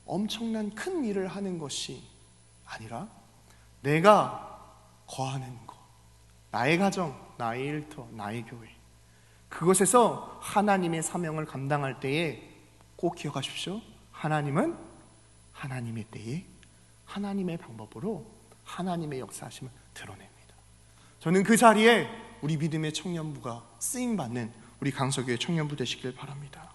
엄청난 큰 일을 하는 것이 아니라 내가 거하는 것, 나의 가정, 나의 일터, 나의 교회, 그곳에서 하나님의 사명을 감당할 때에 꼭 기억하십시오. 하나님은 하나님의 때에 하나님의 방법으로 하나님의 역사하심을 드러냅니다. 저는 그 자리에 우리 믿음의 청년부가 쓰임받는 우리 강서교회 청년부 되시길 바랍니다.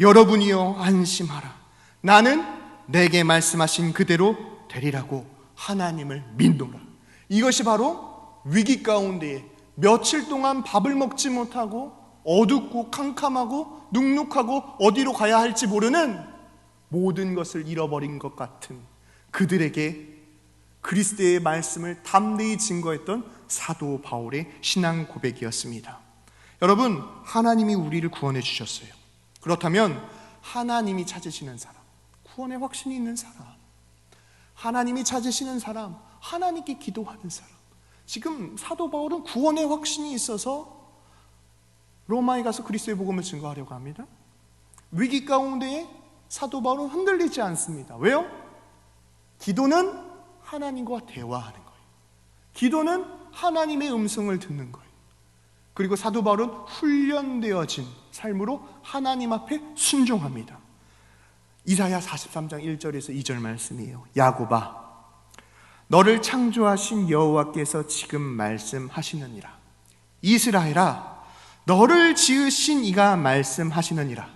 여러분이여 안심하라. 나는 내게 말씀하신 그대로 되리라고 하나님을 믿노라. 이것이 바로 위기 가운데에 며칠 동안 밥을 먹지 못하고 어둡고 캄캄하고 눅눅하고 어디로 가야 할지 모르는 모든 것을 잃어버린 것 같은 그들에게 그리스도의 말씀을 담대히 증거했던 사도 바울의 신앙 고백이었습니다. 여러분, 하나님이 우리를 구원해 주셨어요. 그렇다면 하나님이 찾으시는 사람, 구원의 확신이 있는 사람, 하나님이 찾으시는 사람, 하나님께 기도하는 사람, 지금 사도 바울은 구원의 확신이 있어서 로마에 가서 그리스도의 복음을 증거하려고 합니다. 위기 가운데에 사도 바울은 흔들리지 않습니다. 왜요? 기도는 하나님과 대화하는 거예요. 기도는 하나님의 음성을 듣는 거예요. 그리고 사도 바울은 훈련되어진 삶으로 하나님 앞에 순종합니다. 이사야 43장 1절에서 2절 말씀이에요. 야곱아, 너를 창조하신 여호와께서 지금 말씀하시느니라. 이스라엘아, 너를 지으신 이가 말씀하시느니라.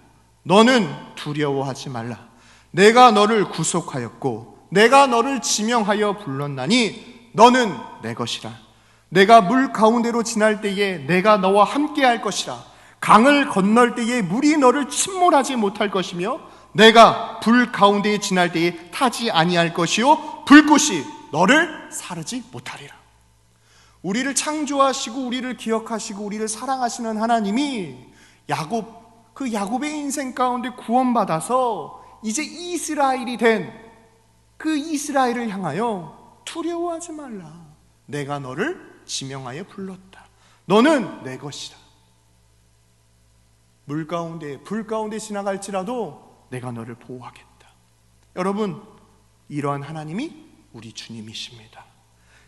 너는 두려워하지 말라. 내가 너를 구속하였고 내가 너를 지명하여 불렀나니 너는 내 것이라. 내가 물 가운데로 지날 때에 내가 너와 함께 할 것이라. 강을 건널 때에 물이 너를 침몰하지 못할 것이며 내가 불 가운데에 지날 때에 타지 아니할 것이요 불꽃이 너를 사르지 못하리라. 우리를 창조하시고 우리를 기억하시고 우리를 사랑하시는 하나님이 그 야곱의 인생 가운데 구원받아서 이제 이스라엘이 된 그 이스라엘을 향하여 두려워하지 말라. 내가 너를 지명하여 불렀다. 너는 내 것이다. 물 가운데 불 가운데 지나갈지라도 내가 너를 보호하겠다. 여러분, 이러한 하나님이 우리 주님이십니다.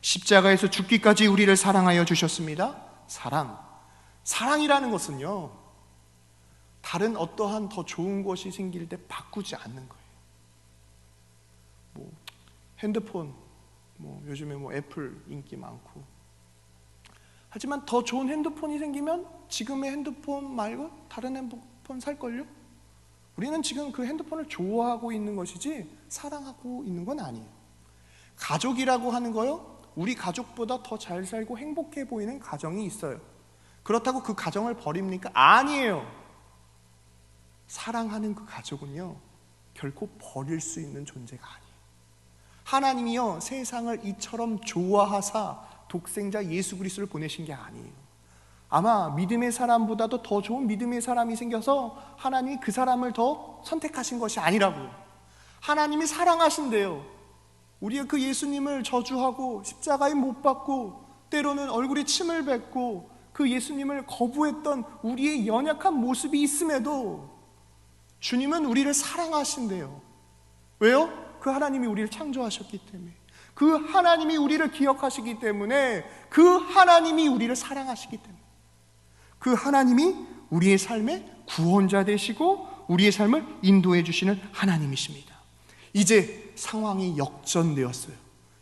십자가에서 죽기까지 우리를 사랑하여 주셨습니다. 사랑이라는 것은요, 다른 어떠한 더 좋은 것이 생길 때 바꾸지 않는 거예요. 핸드폰, 요즘에 애플 인기 많고, 하지만 더 좋은 핸드폰이 생기면 지금의 핸드폰 말고 다른 핸드폰 살걸요? 우리는 지금 그 핸드폰을 좋아하고 있는 것이지 사랑하고 있는 건 아니에요. 가족이라고 하는 거요, 우리 가족보다 더 잘 살고 행복해 보이는 가정이 있어요. 그렇다고 그 가정을 버립니까? 아니에요. 사랑하는 그 가족은요, 결코 버릴 수 있는 존재가 아니에요. 하나님이요, 세상을 이처럼 좋아하사 독생자 예수 그리스도를 보내신 게 아니에요. 아마 믿음의 사람보다도 더 좋은 믿음의 사람이 생겨서 하나님이 그 사람을 더 선택하신 것이 아니라고요. 하나님이 사랑하신대요. 우리가 그 예수님을 저주하고 십자가에 못 박고 때로는 얼굴에 침을 뱉고 그 예수님을 거부했던 우리의 연약한 모습이 있음에도 주님은 우리를 사랑하신대요. 왜요? 그 하나님이 우리를 창조하셨기 때문에, 그 하나님이 우리를 기억하시기 때문에, 그 하나님이 우리를 사랑하시기 때문에, 그 하나님이 우리의 삶의 구원자 되시고 우리의 삶을 인도해 주시는 하나님이십니다. 이제 상황이 역전되었어요.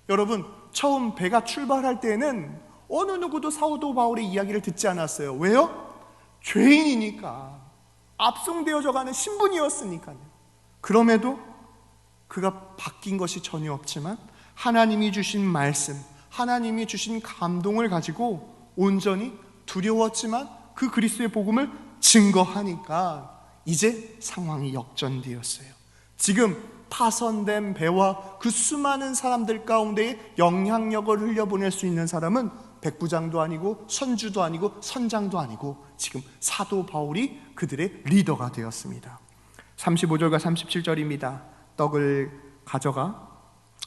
여러분, 처음 배가 출발할 때는 어느 누구도 사도 바울의 이야기를 듣지 않았어요. 왜요? 죄인이니까, 압송되어져 가는 신분이었으니까요. 그럼에도 그가 바뀐 것이 전혀 없지만 하나님이 주신 말씀, 하나님이 주신 감동을 가지고 온전히 두려웠지만 그 그리스도의 복음을 증거하니까 이제 상황이 역전되었어요. 지금 파손된 배와 그 수많은 사람들 가운데에 영향력을 흘려보낼 수 있는 사람은 백부장도 아니고 선주도 아니고 선장도 아니고 지금 사도 바울이 그들의 리더가 되었습니다. 35절과 37절입니다. 떡을 가져가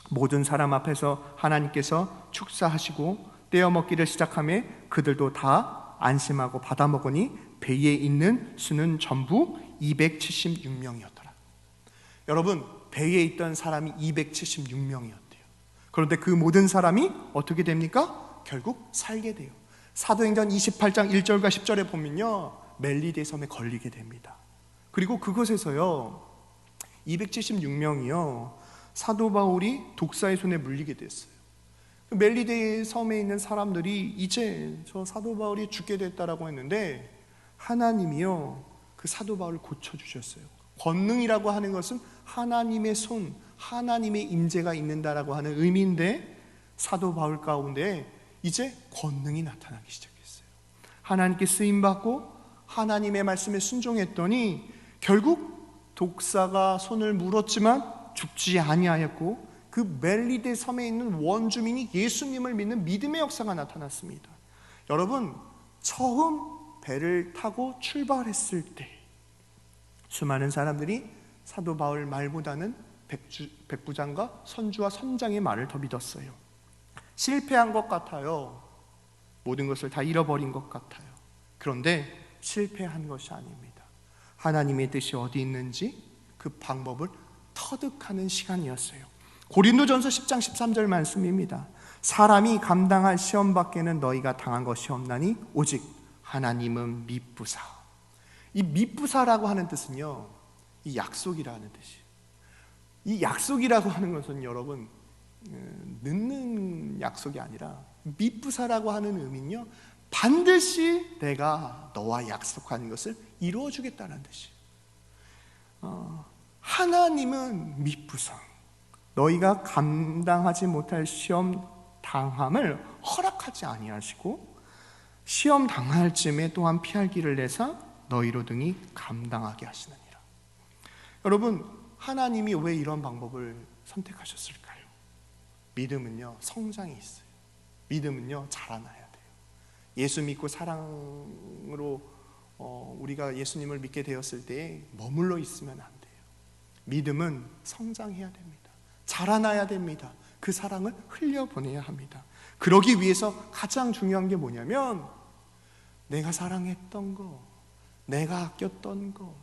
모든 사람 앞에서 하나님께서 축사하시고 떼어 먹기를 시작하며 그들도 다 안심하고 받아 먹으니 배에 있는 수는 전부 276명이었더라. 여러분, 배에 있던 사람이 276명이었대요. 그런데 그 모든 사람이 어떻게 됩니까? 결국 살게 돼요. 사도행전 28장 1절과 10절에 보면요, 멜리데 섬에 걸리게 됩니다. 그리고 그곳에서요 276명이요 사도 바울이 독사의 손에 물리게 됐어요. 멜리데 섬에 있는 사람들이 이제 저 사도 바울이 죽게 됐다라고 했는데 하나님이요 그 사도 바울을 고쳐주셨어요. 권능이라고 하는 것은 하나님의 손, 하나님의 임재가 있는다라고 하는 의미인데 사도 바울 가운데 이제 권능이 나타나기 시작했어요. 하나님께 쓰임받고 하나님의 말씀에 순종했더니 결국 독사가 손을 물었지만 죽지 아니하였고 그 멜리데 섬에 있는 원주민이 예수님을 믿는 믿음의 역사가 나타났습니다. 여러분, 처음 배를 타고 출발했을 때 수많은 사람들이 사도 바울 말보다는 백부장과 선주와 선장의 말을 더 믿었어요. 실패한 것 같아요. 모든 것을 다 잃어버린 것 같아요. 그런데 실패한 것이 아닙니다. 하나님의 뜻이 어디 있는지 그 방법을 터득하는 시간이었어요. 고린도전서 10장 13절 말씀입니다. 사람이 감당할 시험 밖에는 너희가 당한 것이 없나니 오직 하나님은 미쁘사. 이 미쁘사라고 하는 뜻은요, 이 약속이라는 뜻이에요. 이 약속이라고 하는 것은 여러분 늦는 약속이 아니라 미쁘사라고 하는 의미는요, 반드시 내가 너와 약속하는 것을 이루어 주겠다는 뜻이에요. 하나님은 미쁘사, 너희가 감당하지 못할 시험 당함을 허락하지 아니하시고 시험 당할 쯤에 또한 피할 길을 내사 너희로 등이 감당하게 하시느니라. 여러분, 하나님이 왜 이런 방법을 선택하셨을까요? 믿음은요 성장이 있어요. 믿음은요 자라나야 돼요. 예수 믿고 사랑으로 우리가 예수님을 믿게 되었을 때 머물러 있으면 안 돼요. 믿음은 성장해야 됩니다. 자라나야 됩니다. 그 사랑을 흘려보내야 합니다. 그러기 위해서 가장 중요한 게 뭐냐면 내가 사랑했던 거, 내가 아꼈던 거,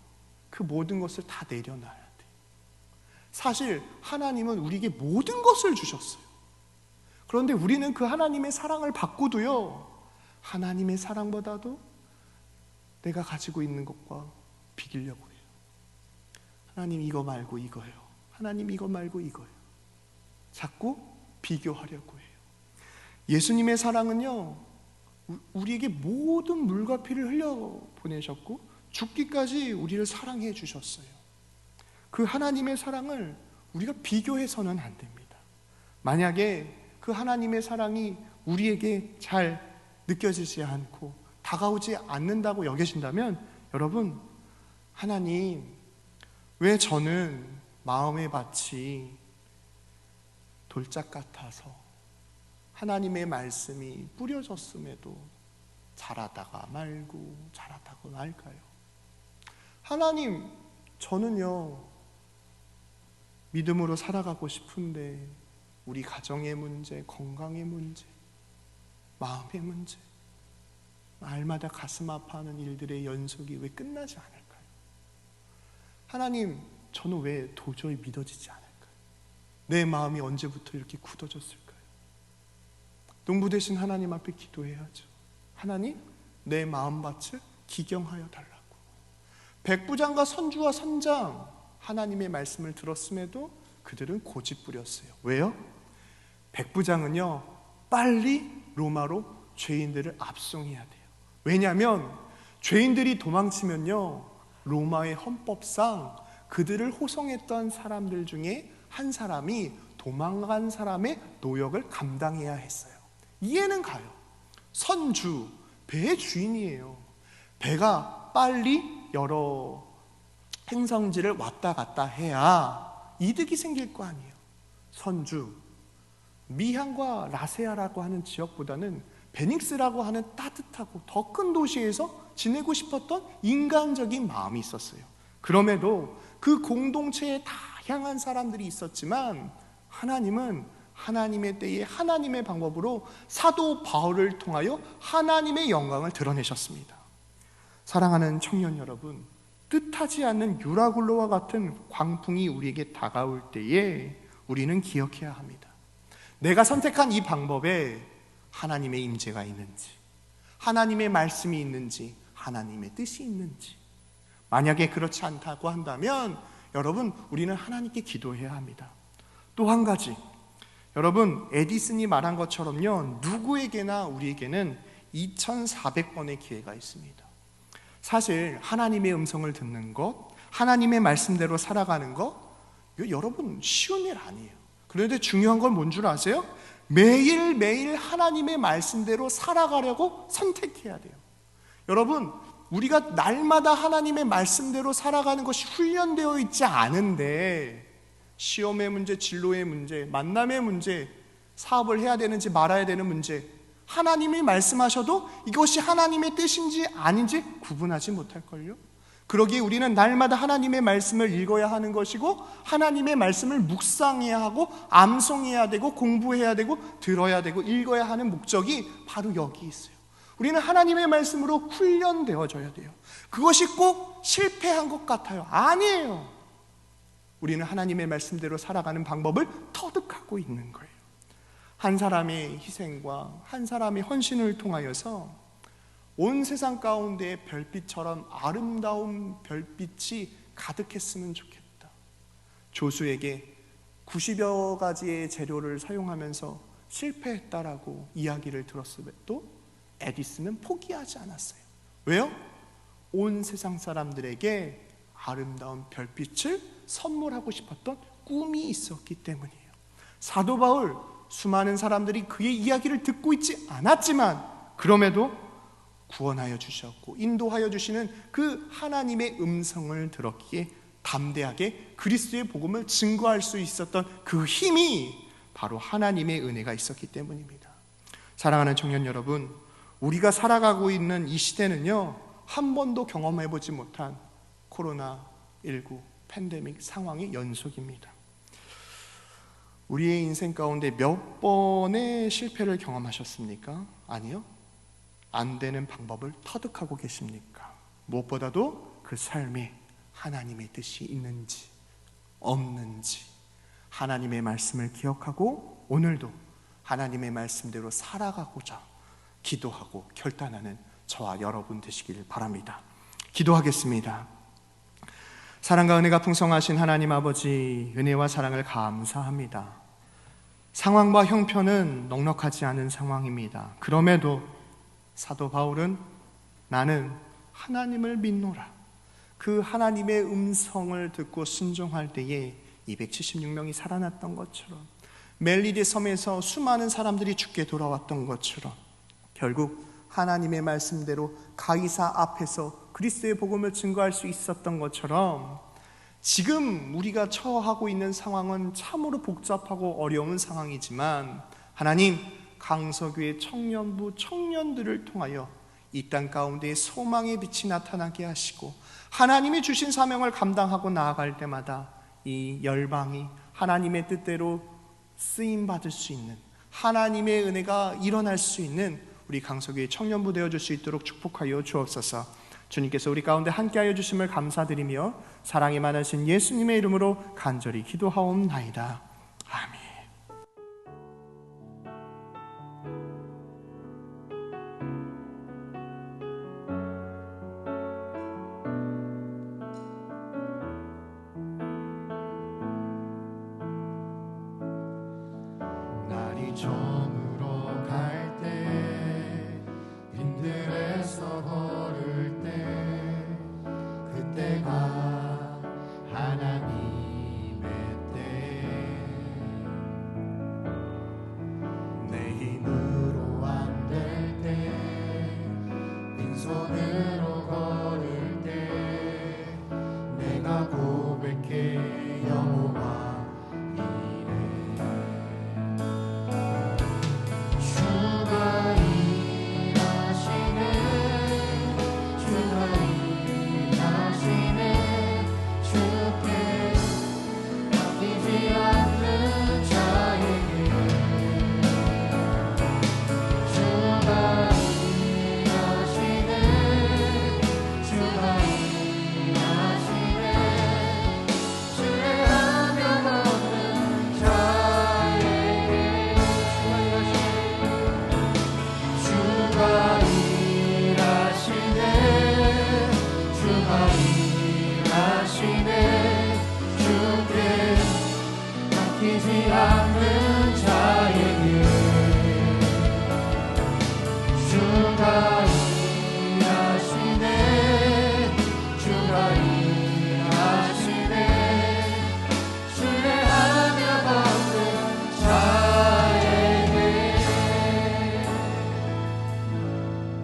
그 모든 것을 다 내려놔야 돼요. 사실 하나님은 우리에게 모든 것을 주셨어요. 그런데 우리는 그 하나님의 사랑을 받고도요 하나님의 사랑보다도 내가 가지고 있는 것과 비기려고 해요. 하나님 이거 말고 이거예요. 하나님 이거 말고 이거예요. 자꾸 비교하려고 해요. 예수님의 사랑은요 우리에게 모든 물과 피를 흘려보내셨고 죽기까지 우리를 사랑해 주셨어요. 그 하나님의 사랑을 우리가 비교해서는 안 됩니다. 만약에 그 하나님의 사랑이 우리에게 잘 느껴지지 않고 다가오지 않는다고 여겨진다면 여러분, 하나님 왜 저는 마음의 밭이 돌짝 같아서 하나님의 말씀이 뿌려졌음에도 자라다가 말고 자라다가 말까요? 하나님, 저는요 믿음으로 살아가고 싶은데 우리 가정의 문제, 건강의 문제, 마음의 문제, 날마다 가슴 아파하는 일들의 연속이 왜 끝나지 않을까요? 하나님, 저는 왜 도저히 믿어지지 않을까요? 내 마음이 언제부터 이렇게 굳어졌을까요? 농부 되신 하나님 앞에 기도해야죠. 하나님, 내 마음밭을 기경하여 달라고. 백부장과 선주와 선장, 하나님의 말씀을 들었음에도 그들은 고집부렸어요. 왜요? 백부장은요, 빨리 로마로 죄인들을 압송해야 돼요. 왜냐하면 죄인들이 도망치면요, 로마의 헌법상 그들을 호송했던 사람들 중에 한 사람이 도망간 사람의 노역을 감당해야 했어요. 이해는 가요. 선주, 배의 주인이에요. 배가 빨리 여러 행성지를 왔다 갔다 해야 이득이 생길 거 아니에요. 선주, 미향과 라세아라고 하는 지역보다는 베닉스라고 하는 따뜻하고 더 큰 도시에서 지내고 싶었던 인간적인 마음이 있었어요. 그럼에도 그 공동체에 다 향한 사람들이 있었지만 하나님은 하나님의 때에 하나님의 방법으로 사도 바울을 통하여 하나님의 영광을 드러내셨습니다. 사랑하는 청년 여러분, 뜻하지 않는 유라굴로와 같은 광풍이 우리에게 다가올 때에 우리는 기억해야 합니다. 내가 선택한 이 방법에 하나님의 임재가 있는지, 하나님의 말씀이 있는지, 하나님의 뜻이 있는지. 만약에 그렇지 않다고 한다면 여러분, 우리는 하나님께 기도해야 합니다. 또 한 가지, 여러분, 에디슨이 말한 것처럼요, 누구에게나 우리에게는 2400번의 기회가 있습니다. 사실 하나님의 음성을 듣는 것, 하나님의 말씀대로 살아가는 것, 이거 여러분 쉬운 일 아니에요. 그런데 중요한 건 뭔 줄 아세요? 매일매일 하나님의 말씀대로 살아가려고 선택해야 돼요. 여러분, 우리가 날마다 하나님의 말씀대로 살아가는 것이 훈련되어 있지 않은데 시험의 문제, 진로의 문제, 만남의 문제, 사업을 해야 되는지 말아야 되는 문제, 하나님이 말씀하셔도 이것이 하나님의 뜻인지 아닌지 구분하지 못할걸요. 그러기에 우리는 날마다 하나님의 말씀을 읽어야 하는 것이고 하나님의 말씀을 묵상해야 하고 암송해야 되고 공부해야 되고 들어야 되고 읽어야 하는 목적이 바로 여기 있어요. 우리는 하나님의 말씀으로 훈련되어져야 돼요. 그것이 꼭 실패한 것 같아요. 아니에요. 우리는 하나님의 말씀대로 살아가는 방법을 터득하고 있는 거예요. 한 사람의 희생과 한 사람의 헌신을 통하여서 온 세상 가운데 별빛처럼 아름다운 별빛이 가득했으면 좋겠다. 조수에게 90여 가지의 재료를 사용하면서 실패했다라고 이야기를 들었음에도 에디슨은 포기하지 않았어요. 왜요? 온 세상 사람들에게 아름다운 별빛을 선물하고 싶었던 꿈이 있었기 때문이에요. 사도 바울, 수많은 사람들이 그의 이야기를 듣고 있지 않았지만 그럼에도 구원하여 주셨고 인도하여 주시는 그 하나님의 음성을 들었기에 담대하게 그리스도의 복음을 증거할 수 있었던 그 힘이 바로 하나님의 은혜가 있었기 때문입니다. 사랑하는 청년 여러분, 우리가 살아가고 있는 이 시대는요, 한 번도 경험해보지 못한 코로나19 팬데믹 상황의 연속입니다. 우리의 인생 가운데 몇 번의 실패를 경험하셨습니까? 아니요. 안 되는 방법을 터득하고 계십니까? 무엇보다도 그 삶에 하나님의 뜻이 있는지 없는지 하나님의 말씀을 기억하고 오늘도 하나님의 말씀대로 살아가고자 기도하고 결단하는 저와 여러분 되시길 바랍니다. 기도하겠습니다. 사랑과 은혜가 풍성하신 하나님 아버지, 은혜와 사랑을 감사합니다. 상황과 형편은 넉넉하지 않은 상황입니다. 그럼에도 사도 바울은 나는 하나님을 믿노라, 그 하나님의 음성을 듣고 순종할 때에 276명이 살아났던 것처럼, 멜리데 섬에서 수많은 사람들이 죽게 돌아왔던 것처럼, 결국 하나님의 말씀대로 가이사 앞에서 그리스도의 복음을 증거할 수 있었던 것처럼, 지금 우리가 처하고 있는 상황은 참으로 복잡하고 어려운 상황이지만 하나님, 강서교회 청년부 청년들을 통하여 이 땅 가운데 소망의 빛이 나타나게 하시고 하나님이 주신 사명을 감당하고 나아갈 때마다 이 열방이 하나님의 뜻대로 쓰임받을 수 있는, 하나님의 은혜가 일어날 수 있는 우리 강석의 청년부 되어줄 수 있도록 축복하여 주옵소서. 주님께서 우리 가운데 함께하여 주심을 감사드리며 사랑이 많으신 예수님의 이름으로 간절히 기도하옵나이다. 아멘. 날이 저물어 갈 때 빈들에서 걸을 때 그때가 하나님의 때 내 힘으로 안 될 때 빈손으로 걸을 때 내가 고백해 여호와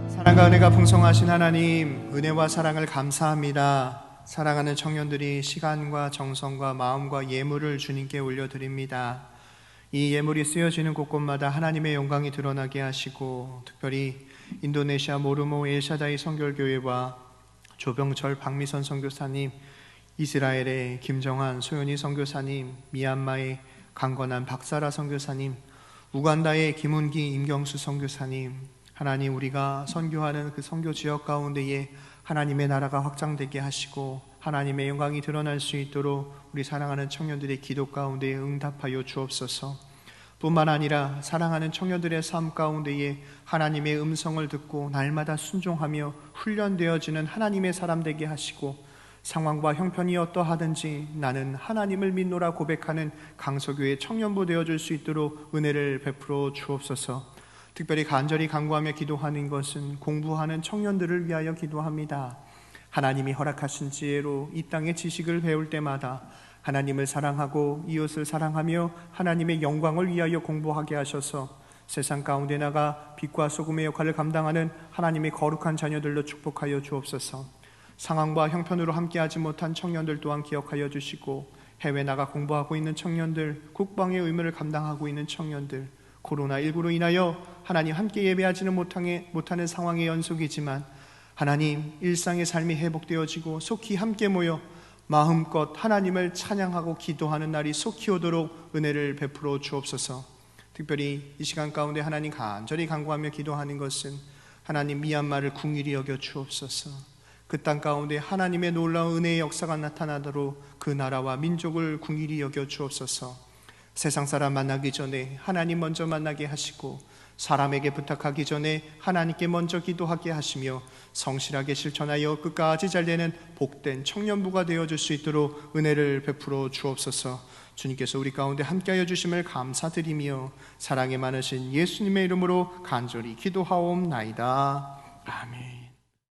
사랑과 은혜가 풍성하신 하나님, 은혜와 사랑을 감사합니다. 사랑하는 청년들이 시간과 정성과 마음과 예물을 주님께 올려드립니다. 이 예물이 쓰여지는 곳곳마다 하나님의 영광이 드러나게 하시고, 특별히 인도네시아 모르모 엘샤다이 선결교회와 조병철 박미선 선교사님, 이스라엘의 김정한 소연이 선교사님, 미얀마의 강건한 박사라 선교사님, 우간다의 김운기 임경수 선교사님, 하나님, 우리가 선교하는 그 선교 지역 가운데에 하나님의 나라가 확장되게 하시고 하나님의 영광이 드러날 수 있도록 우리 사랑하는 청년들의 기도 가운데에 응답하여 주옵소서. 뿐만 아니라 사랑하는 청년들의 삶 가운데에 하나님의 음성을 듣고 날마다 순종하며 훈련되어지는 하나님의 사람 되게 하시고, 상황과 형편이 어떠하든지 나는 하나님을 믿노라 고백하는 강서교회 청년부 되어줄 수 있도록 은혜를 베풀어 주옵소서. 특별히 간절히 간구하며 기도하는 것은 공부하는 청년들을 위하여 기도합니다. 하나님이 허락하신 지혜로 이 땅의 지식을 배울 때마다 하나님을 사랑하고 이웃을 사랑하며 하나님의 영광을 위하여 공부하게 하셔서 세상 가운데 나가 빛과 소금의 역할을 감당하는 하나님의 거룩한 자녀들로 축복하여 주옵소서. 상황과 형편으로 함께하지 못한 청년들 또한 기억하여 주시고, 해외 나가 공부하고 있는 청년들, 국방의 의무를 감당하고 있는 청년들, 코로나19로 인하여 하나님 함께 예배하지는 못하는 상황의 연속이지만 하나님 일상의 삶이 회복되어지고 속히 함께 모여 마음껏 하나님을 찬양하고 기도하는 날이 속히 오도록 은혜를 베풀어 주옵소서. 특별히 이 시간 가운데 하나님 간절히 간구하며 기도하는 것은 하나님 미얀마를 궁일이 여겨 주옵소서. 그 땅 가운데 하나님의 놀라운 은혜의 역사가 나타나도록 그 나라와 민족을 궁일이 여겨 주옵소서. 세상 사람 만나기 전에 하나님 먼저 만나게 하시고, 사람에게 부탁하기 전에 하나님께 먼저 기도하게 하시며 성실하게 실천하여 끝까지 잘되는 복된 청년부가 되어줄 수 있도록 은혜를 베풀어 주옵소서. 주님께서 우리 가운데 함께하여 주심을 감사드리며 사랑이 많으신 예수님의 이름으로 간절히 기도하옵나이다. 아멘.